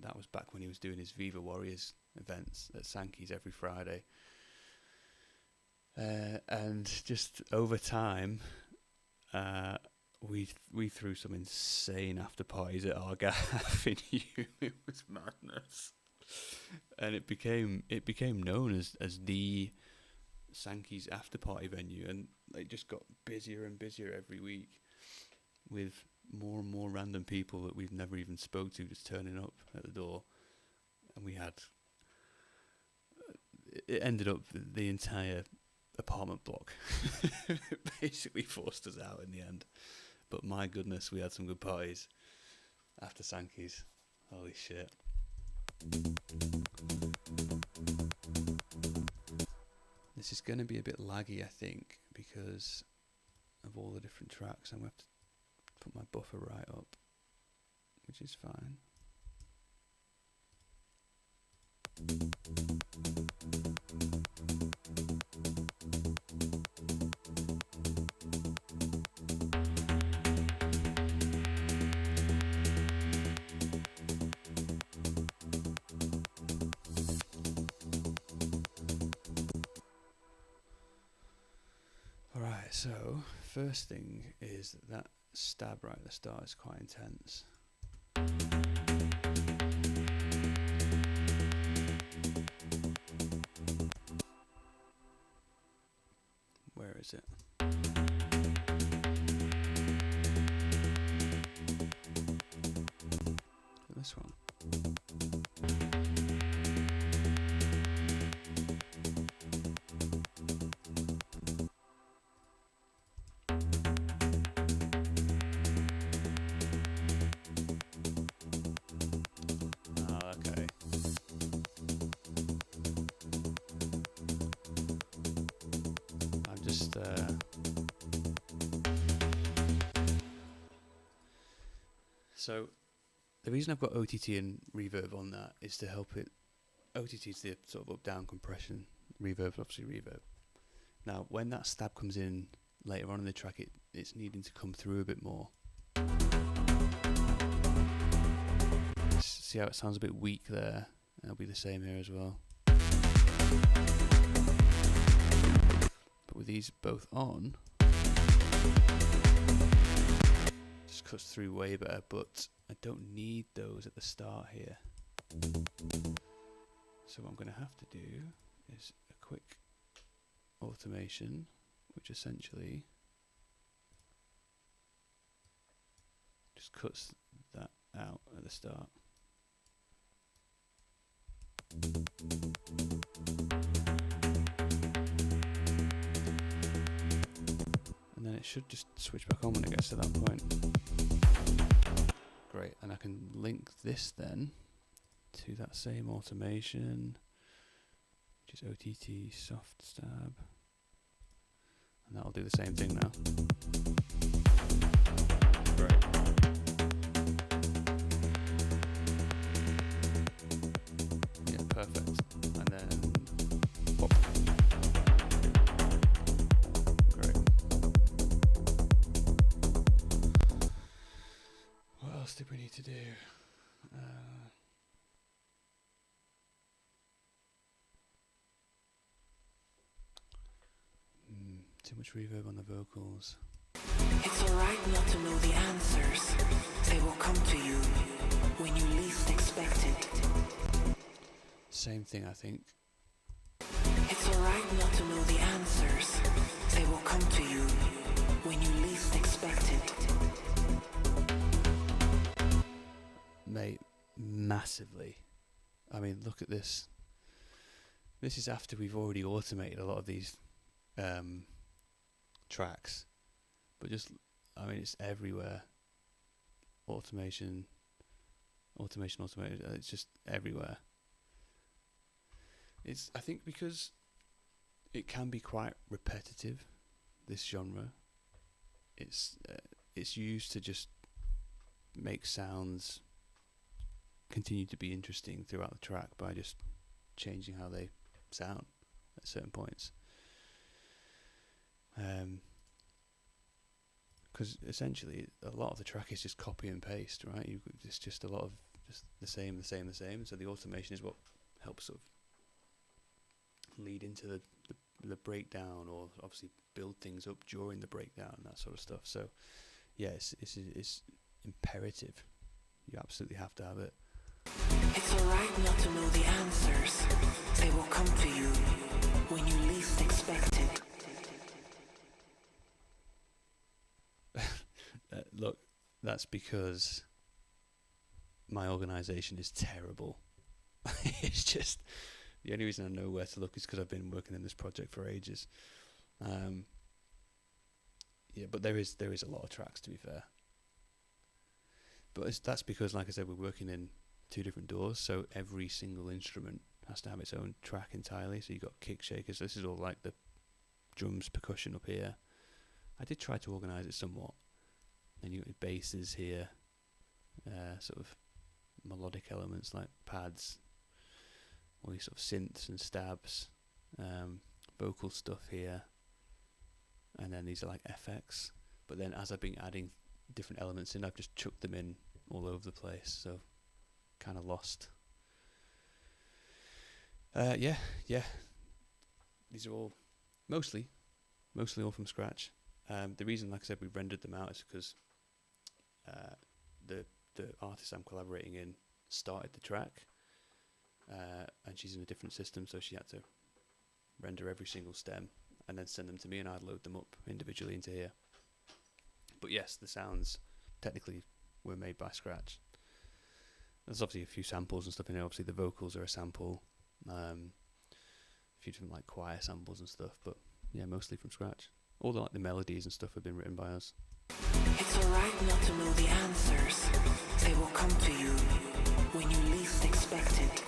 that was back when he was doing his Viva Warriors events at Sankey's every Friday. And just over time, we threw some insane after parties at our gaff in Hume. It was madness, and it became known as the Sankey's after party venue, and it just got busier and busier every week, with more and more random people that we've never even spoke to just turning up at the door. And we had it ended up the entire apartment block basically forced us out in the end. But my goodness, we had some good parties after Sankey's. Holy shit. This is going to be a bit laggy, I think, because of all the different tracks. I'm going to have to put my buffer right up, which is fine. Alright, so first thing is that stab right at the start is quite intense. Where is it? This one. Okay. I'm just so the reason I've got OTT and reverb on that is to help it. OTT is the sort of up-down compression. Reverb, obviously reverb. Now, when that stab comes in later on in the track, it's needing to come through a bit more. See how it sounds a bit weak there? It'll be the same here as well. But with these both on, just cuts through way better, but I don't need those at the start here. So what I'm going to have to do is a quick automation, which essentially just cuts that out at the start. And then it should just switch back on when it gets to that point. Great, and I can link this then to that same automation, which is OTT soft stab, and that'll do the same thing now. Great. Yeah, perfect. And then pop. Great. What else did we need to do? Too much reverb on the vocals. It's alright not to know the answers. They will come to you when you least expect it. Same thing, I think. It's alright not to know the answers. They will come to you when you least expect it. massively. I mean, look at this. This is after we've already automated a lot of these tracks, but just, I mean, it's everywhere. Automation. It's just everywhere. It's, I think, because it can be quite repetitive, this genre. It's used to just make sounds continue to be interesting throughout the track by just changing how they sound at certain points. Because essentially a lot of the track is just copy and paste, right? It's just a lot of just the same. So the automation is what helps sort of lead into the breakdown, or obviously build things up during the breakdown and that sort of stuff. So yeah, it's imperative. You absolutely have to have it. It's alright not to know the answers. They will come to you when you least expect it. Look, that's because my organisation is terrible. It's just, the only reason I know where to look is because I've been working in this project for ages. Yeah, but there is a lot of tracks, to be fair. But that's because, like I said, we're working in 2 different doors, so every single instrument has to have its own track entirely. So you've got kick shakers. So this is all like the drums, percussion up here. I did try to organise it somewhat. Then you've got your basses here, sort of melodic elements like pads, all these sort of synths and stabs, vocal stuff here, and then these are like FX. But then as I've been adding different elements in, I've just chucked them in all over the place, so kind of lost. Yeah. These are all mostly all from scratch. The reason, like I said, we rendered them out is because the artist I'm collaborating in started the track, and she's in a different system, so she had to render every single stem and then send them to me, and I'd load them up individually into here. But yes, the sounds technically were made by scratch. There's obviously a few samples and stuff in there. Obviously the vocals are a sample, a few different like choir samples and stuff, but yeah, mostly from scratch. All the melodies and stuff have been written by us. It's alright not to know the answers. They will come to you when you least expect it.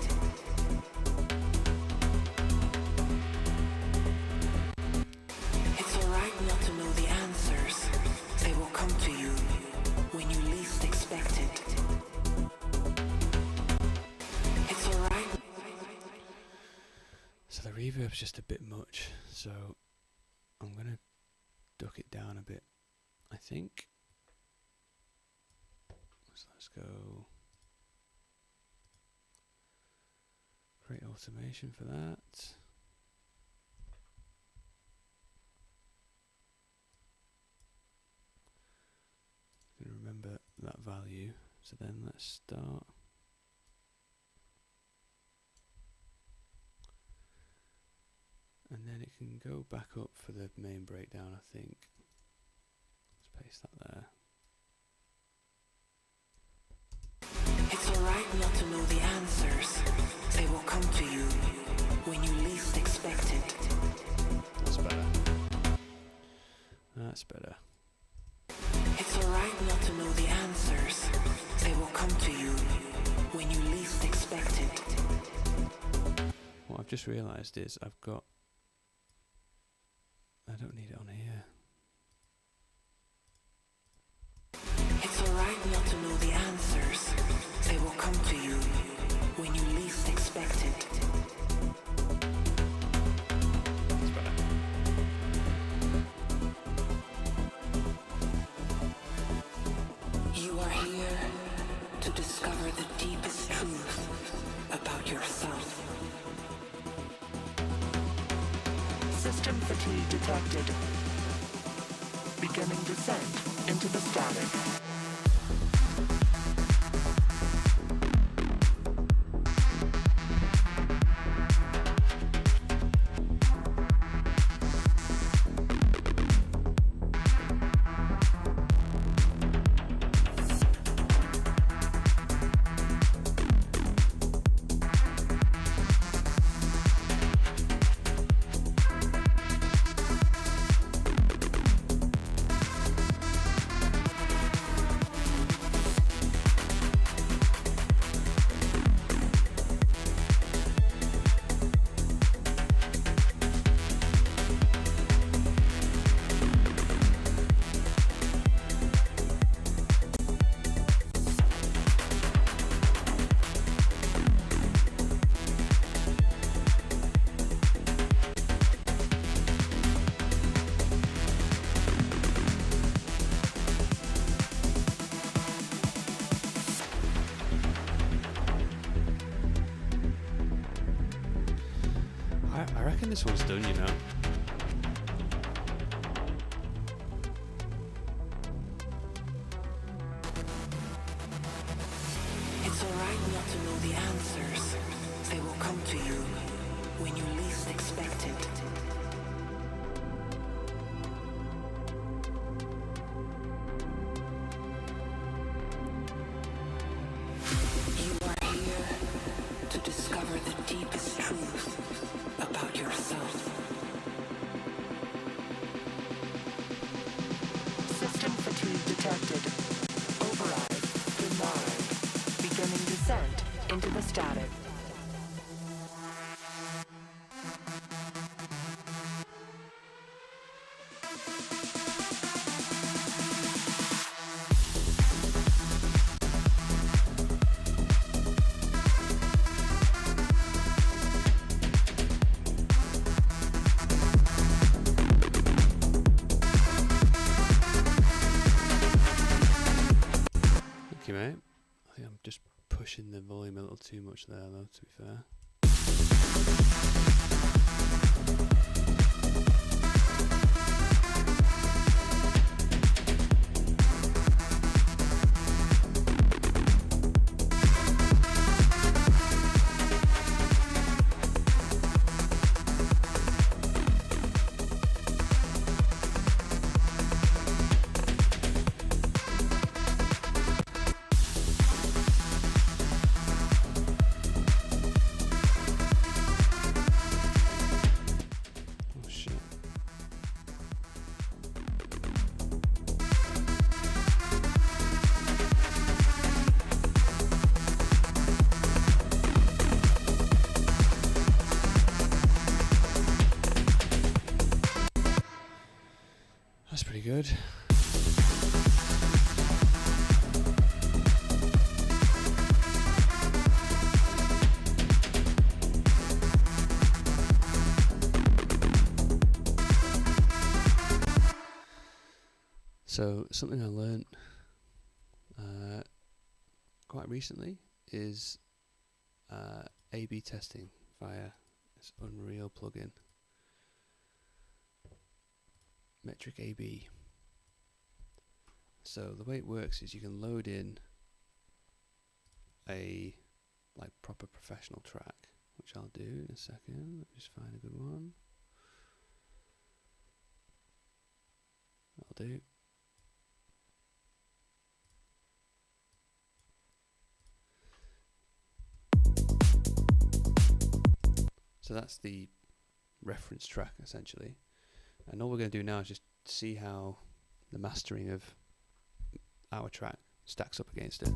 It's alright not to know the answers. They will come to you when you least expect it. It's alright. So the reverb's just a bit much, so I'm gonna duck it down a bit, I think. So let's go create automation for that. Gonna remember that value. So then let's start. And then it can go back up for the main breakdown, I think. Let's paste that there. It's alright not to know the answers. They will come to you when you least expect it. That's better. That's better. It's alright not to know the answers. They will come to you when you least expect it. What I've just realised is I don't need it on here. It's alright not to know the answers. They will come to you when you least expect it. That's better. You are here to discover the deepest truth about yourself. System fatigue detected. Beginning descent into the static. this one's done, you know. It's alright not to know the answers. They will come to you when you least expect it. You are here to discover the deepest truth about yourself. System fatigue detected. Override denied. Beginning descent into the static. Thank you, mate. I think I'm just pushing the volume a little too much there, though, to be fair. Oh, shit. That's pretty good. So something I learnt quite recently is A/B testing via this Unreal plugin, Metric A/B. So the way it works is you can load in a like proper professional track, which I'll do in a second. Let me just find a good one. I'll do. So that's the reference track essentially, and all we're going to do now is just see how the mastering of our track stacks up against it. I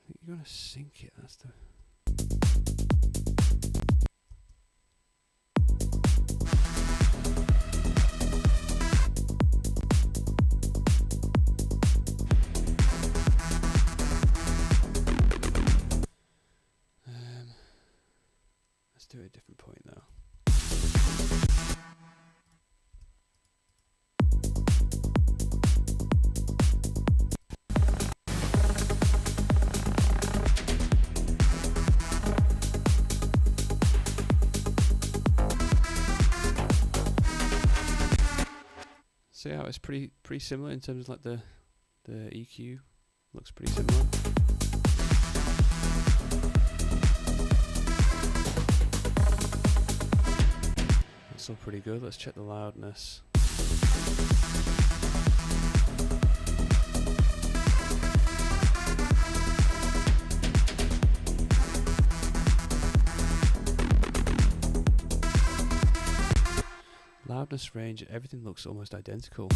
think you're going to sync it, that's the... Let's do it at a different point though. So yeah, it's pretty similar in terms of like the EQ looks pretty similar. That's all pretty good. Let's check the loudness. Loudness, range, everything looks almost identical.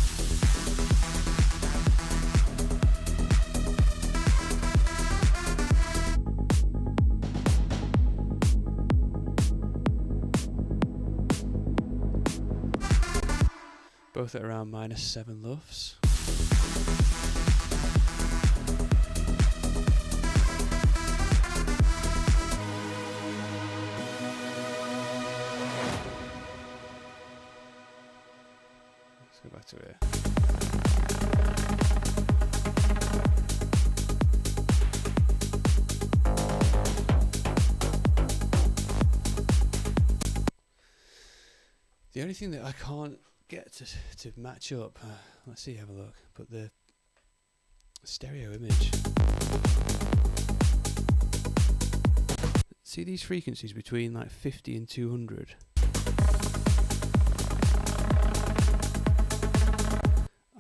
Both at around -7 LUFS. Let's go back to here. The only thing that I can't get to match up, let's see, have a look, but the stereo image. See these frequencies between like 50 and 200?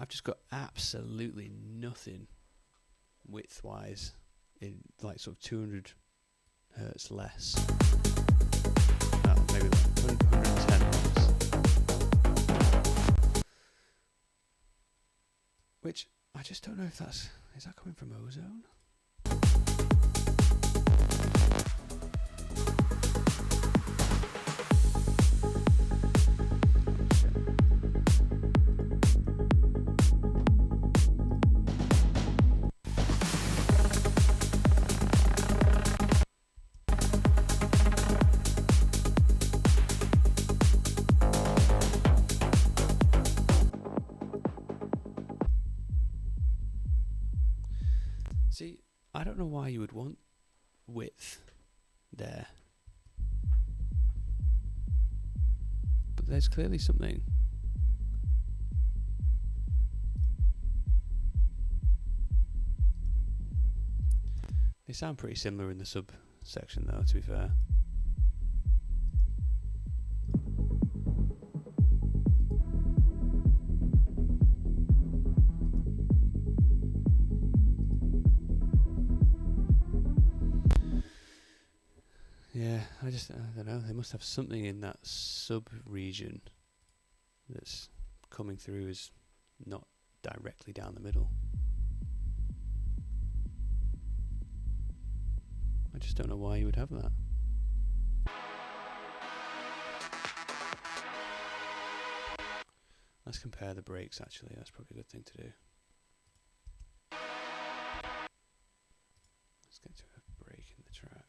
I've just got absolutely nothing width-wise in like sort of 200 hertz less. Maybe like 110 hertz. Which I just don't know if is that coming from ozone? See, I don't know why you would want width there. But there's clearly something. They sound pretty similar in the subsection though, to be fair. Yeah, I don't know. They must have something in that sub-region that's coming through as not directly down the middle. I just don't know why you would have that. Let's compare the breaks actually. That's probably a good thing to do. Let's get to a break in the track.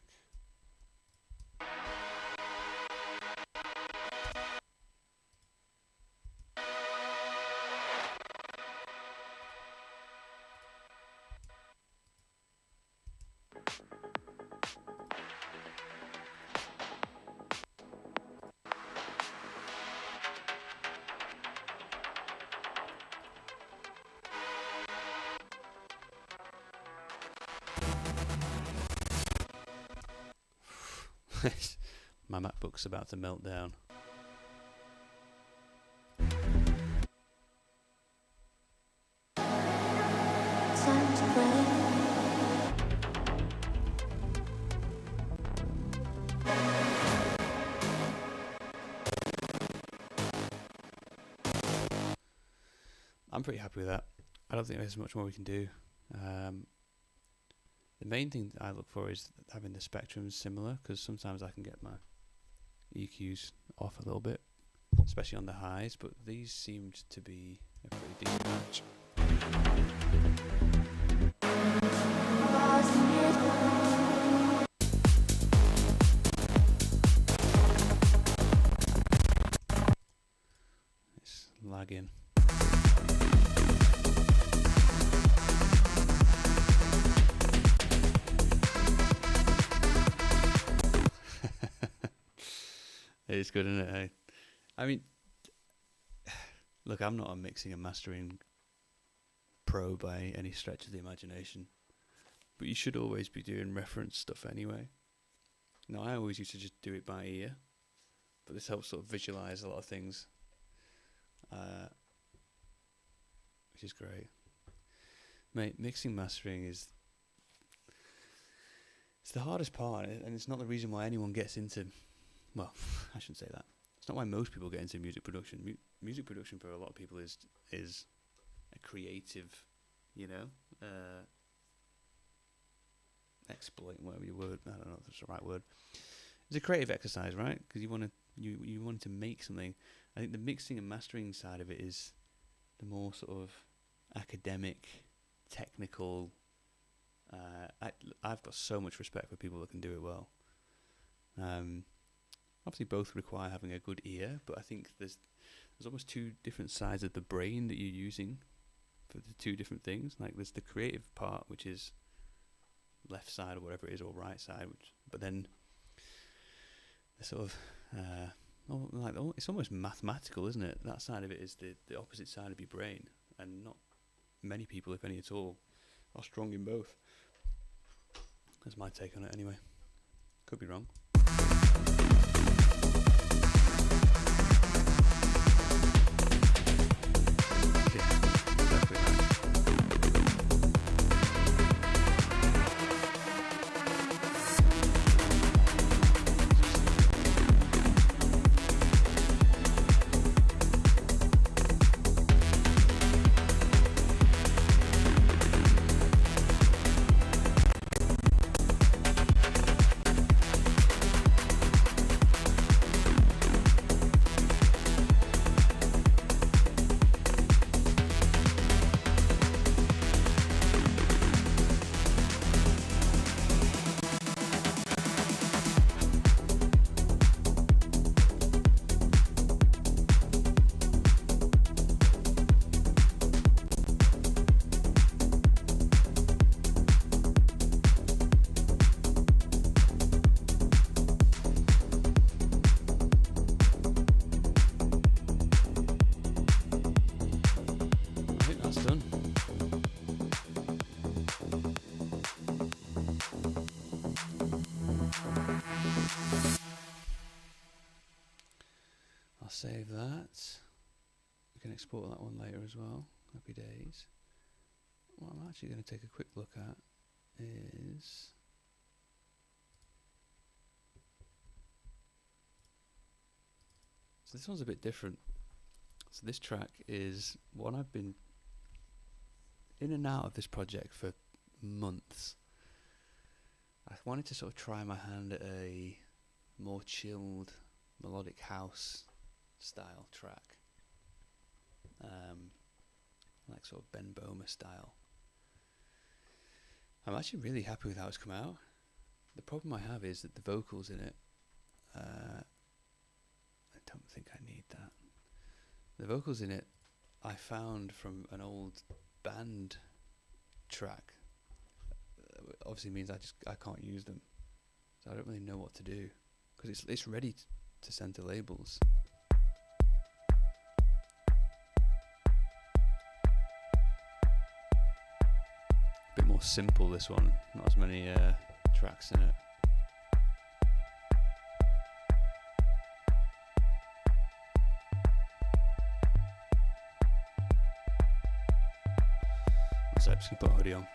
My MacBook's about to melt down. I'm pretty happy with that. I don't think there's much more we can do. The main thing that I look for is having the spectrums similar, because sometimes I can get my EQs off a little bit, especially on the highs, but these seemed to be a pretty decent match. It's lagging. It's good, isn't it? Hey? I mean, look, I'm not a mixing and mastering pro by any stretch of the imagination, but you should always be doing reference stuff anyway. Now, I always used to just do it by ear, but this helps sort of visualize a lot of things, which is great. Mate, mixing mastering it's the hardest part, and it's not the reason why anyone gets into. Well, I shouldn't say that. It's not why most people get into music production. Music production for a lot of people is a creative, exploit, whatever your word. I don't know if that's the right word. It's a creative exercise, right? Because you want to make something. I think the mixing and mastering side of it is the more sort of academic, technical. I've got so much respect for people that can do it well. Obviously, both require having a good ear, but I think there's almost two different sides of the brain that you're using for the two different things. Like there's the creative part, which is left side or whatever it is, or right side, but then the sort of it's almost mathematical, isn't it? That side of it is the opposite side of your brain, and not many people, if any at all, are strong in both. That's my take on it anyway. Could be wrong. Exactly right. I think that's done. I'll save that. We can export that one later as well. Happy days. What I'm actually going to take a quick look at is so this one's a bit different. So this track is one I've been in and out of this project for months. I wanted to sort of try my hand at a more chilled melodic house style track, like sort of Ben Böhmer style. I'm actually really happy with how it's come out. The problem I have is that the vocals in it, I don't think I need that. The vocals in it I found from an old band track. Obviously means I can't use them, so I don't really know what to do, because it's ready to send to labels. A bit more simple, this one, not as many tracks in it. So I'm just gonna put a hoodie on.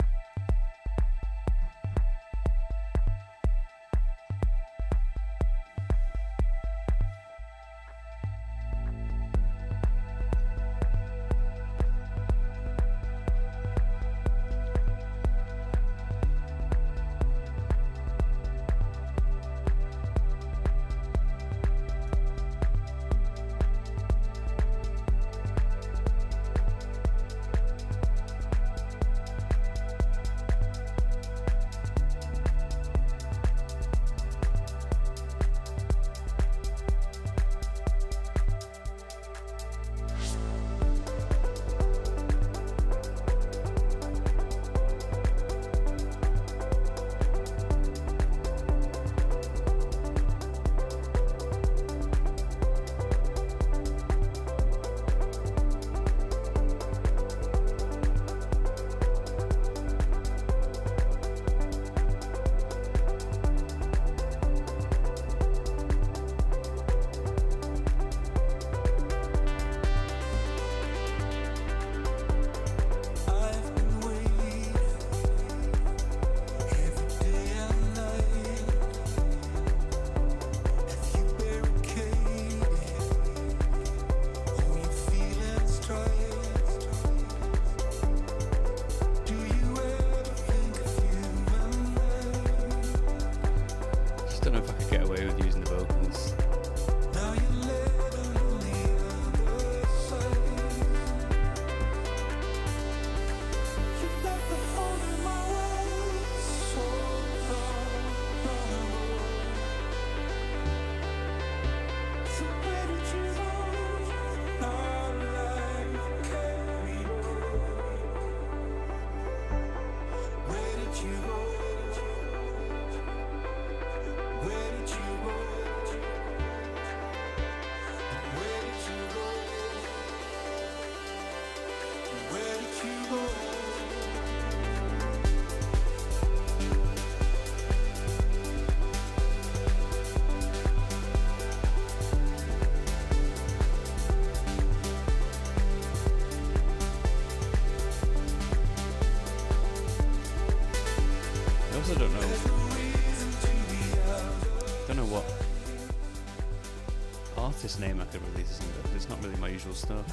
artist name I could release, but it's not really my usual stuff.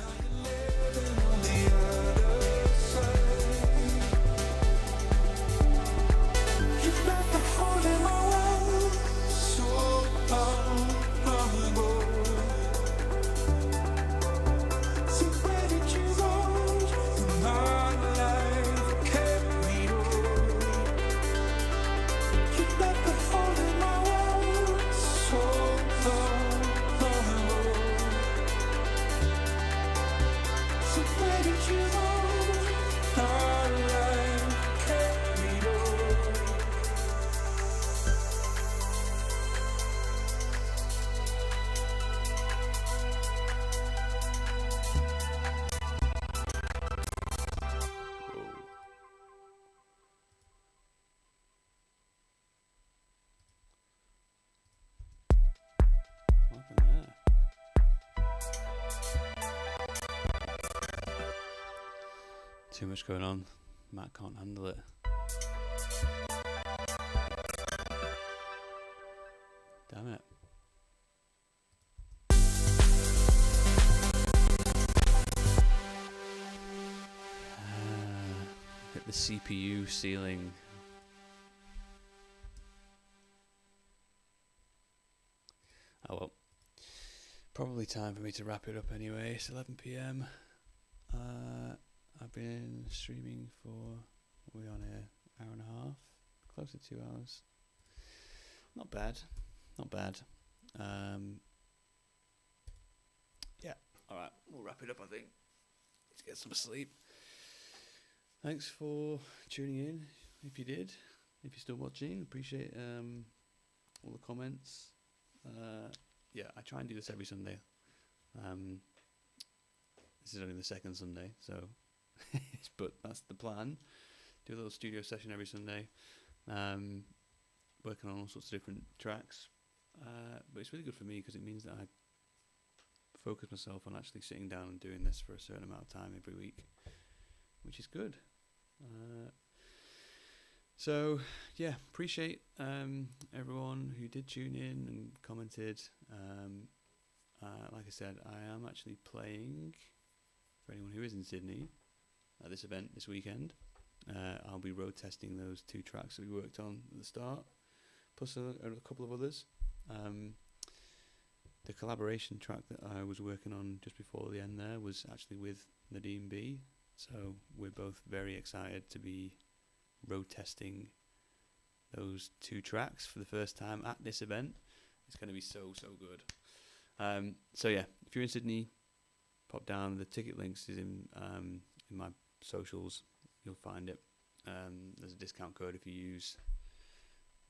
Too much going on. Matt can't handle it. Damn it. Hit the CPU ceiling. Oh well. Probably time for me to wrap it up anyway. It's 11 p.m. I've been streaming for, we're on an hour and a half, close to 2 hours. Not bad, not bad. Yeah, alright, we'll wrap it up, I think. Let's get some sleep. Thanks for tuning in, if you did. If you're still watching, appreciate all the comments. Yeah, I try and do this every Sunday. This is only the second Sunday, so... but that's the plan. Do a little studio session every Sunday, working on all sorts of different tracks, but it's really good for me because it means that I focus myself on actually sitting down and doing this for a certain amount of time every week, which is good. So yeah, appreciate everyone who did tune in and commented. Like I said, I am actually playing, for anyone who is in Sydney, at this event this weekend. I'll be road testing those 2 tracks that we worked on at the start, plus a couple of others. The collaboration track that I was working on just before the end there was actually with Nadine B, so we're both very excited to be road testing those 2 tracks for the first time at this event. It's going to be so good. So yeah, if you're in Sydney, pop down. The ticket links is in my socials. You'll find it. There's a discount code if you use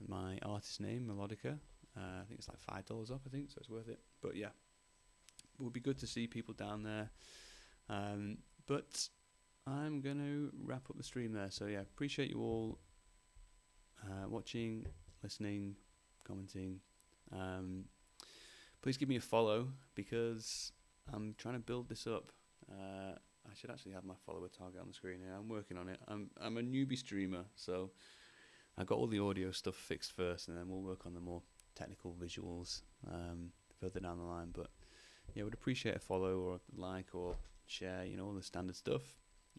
my artist name, Melodicr. I think it's like $5 off, I think, so it's worth it. But yeah, it would be good to see people down there. But I'm going to wrap up the stream there. So yeah, appreciate you all watching, listening, commenting. Please give me a follow because I'm trying to build this up. I should actually have my follower target on the screen here. I'm working on it. I'm a newbie streamer, so I got all the audio stuff fixed first, and then we'll work on the more technical visuals further down the line. But yeah, would appreciate a follow or a like or share, all the standard stuff.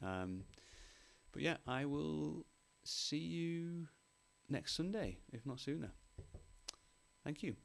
But yeah, I will see you next Sunday, if not sooner. Thank you.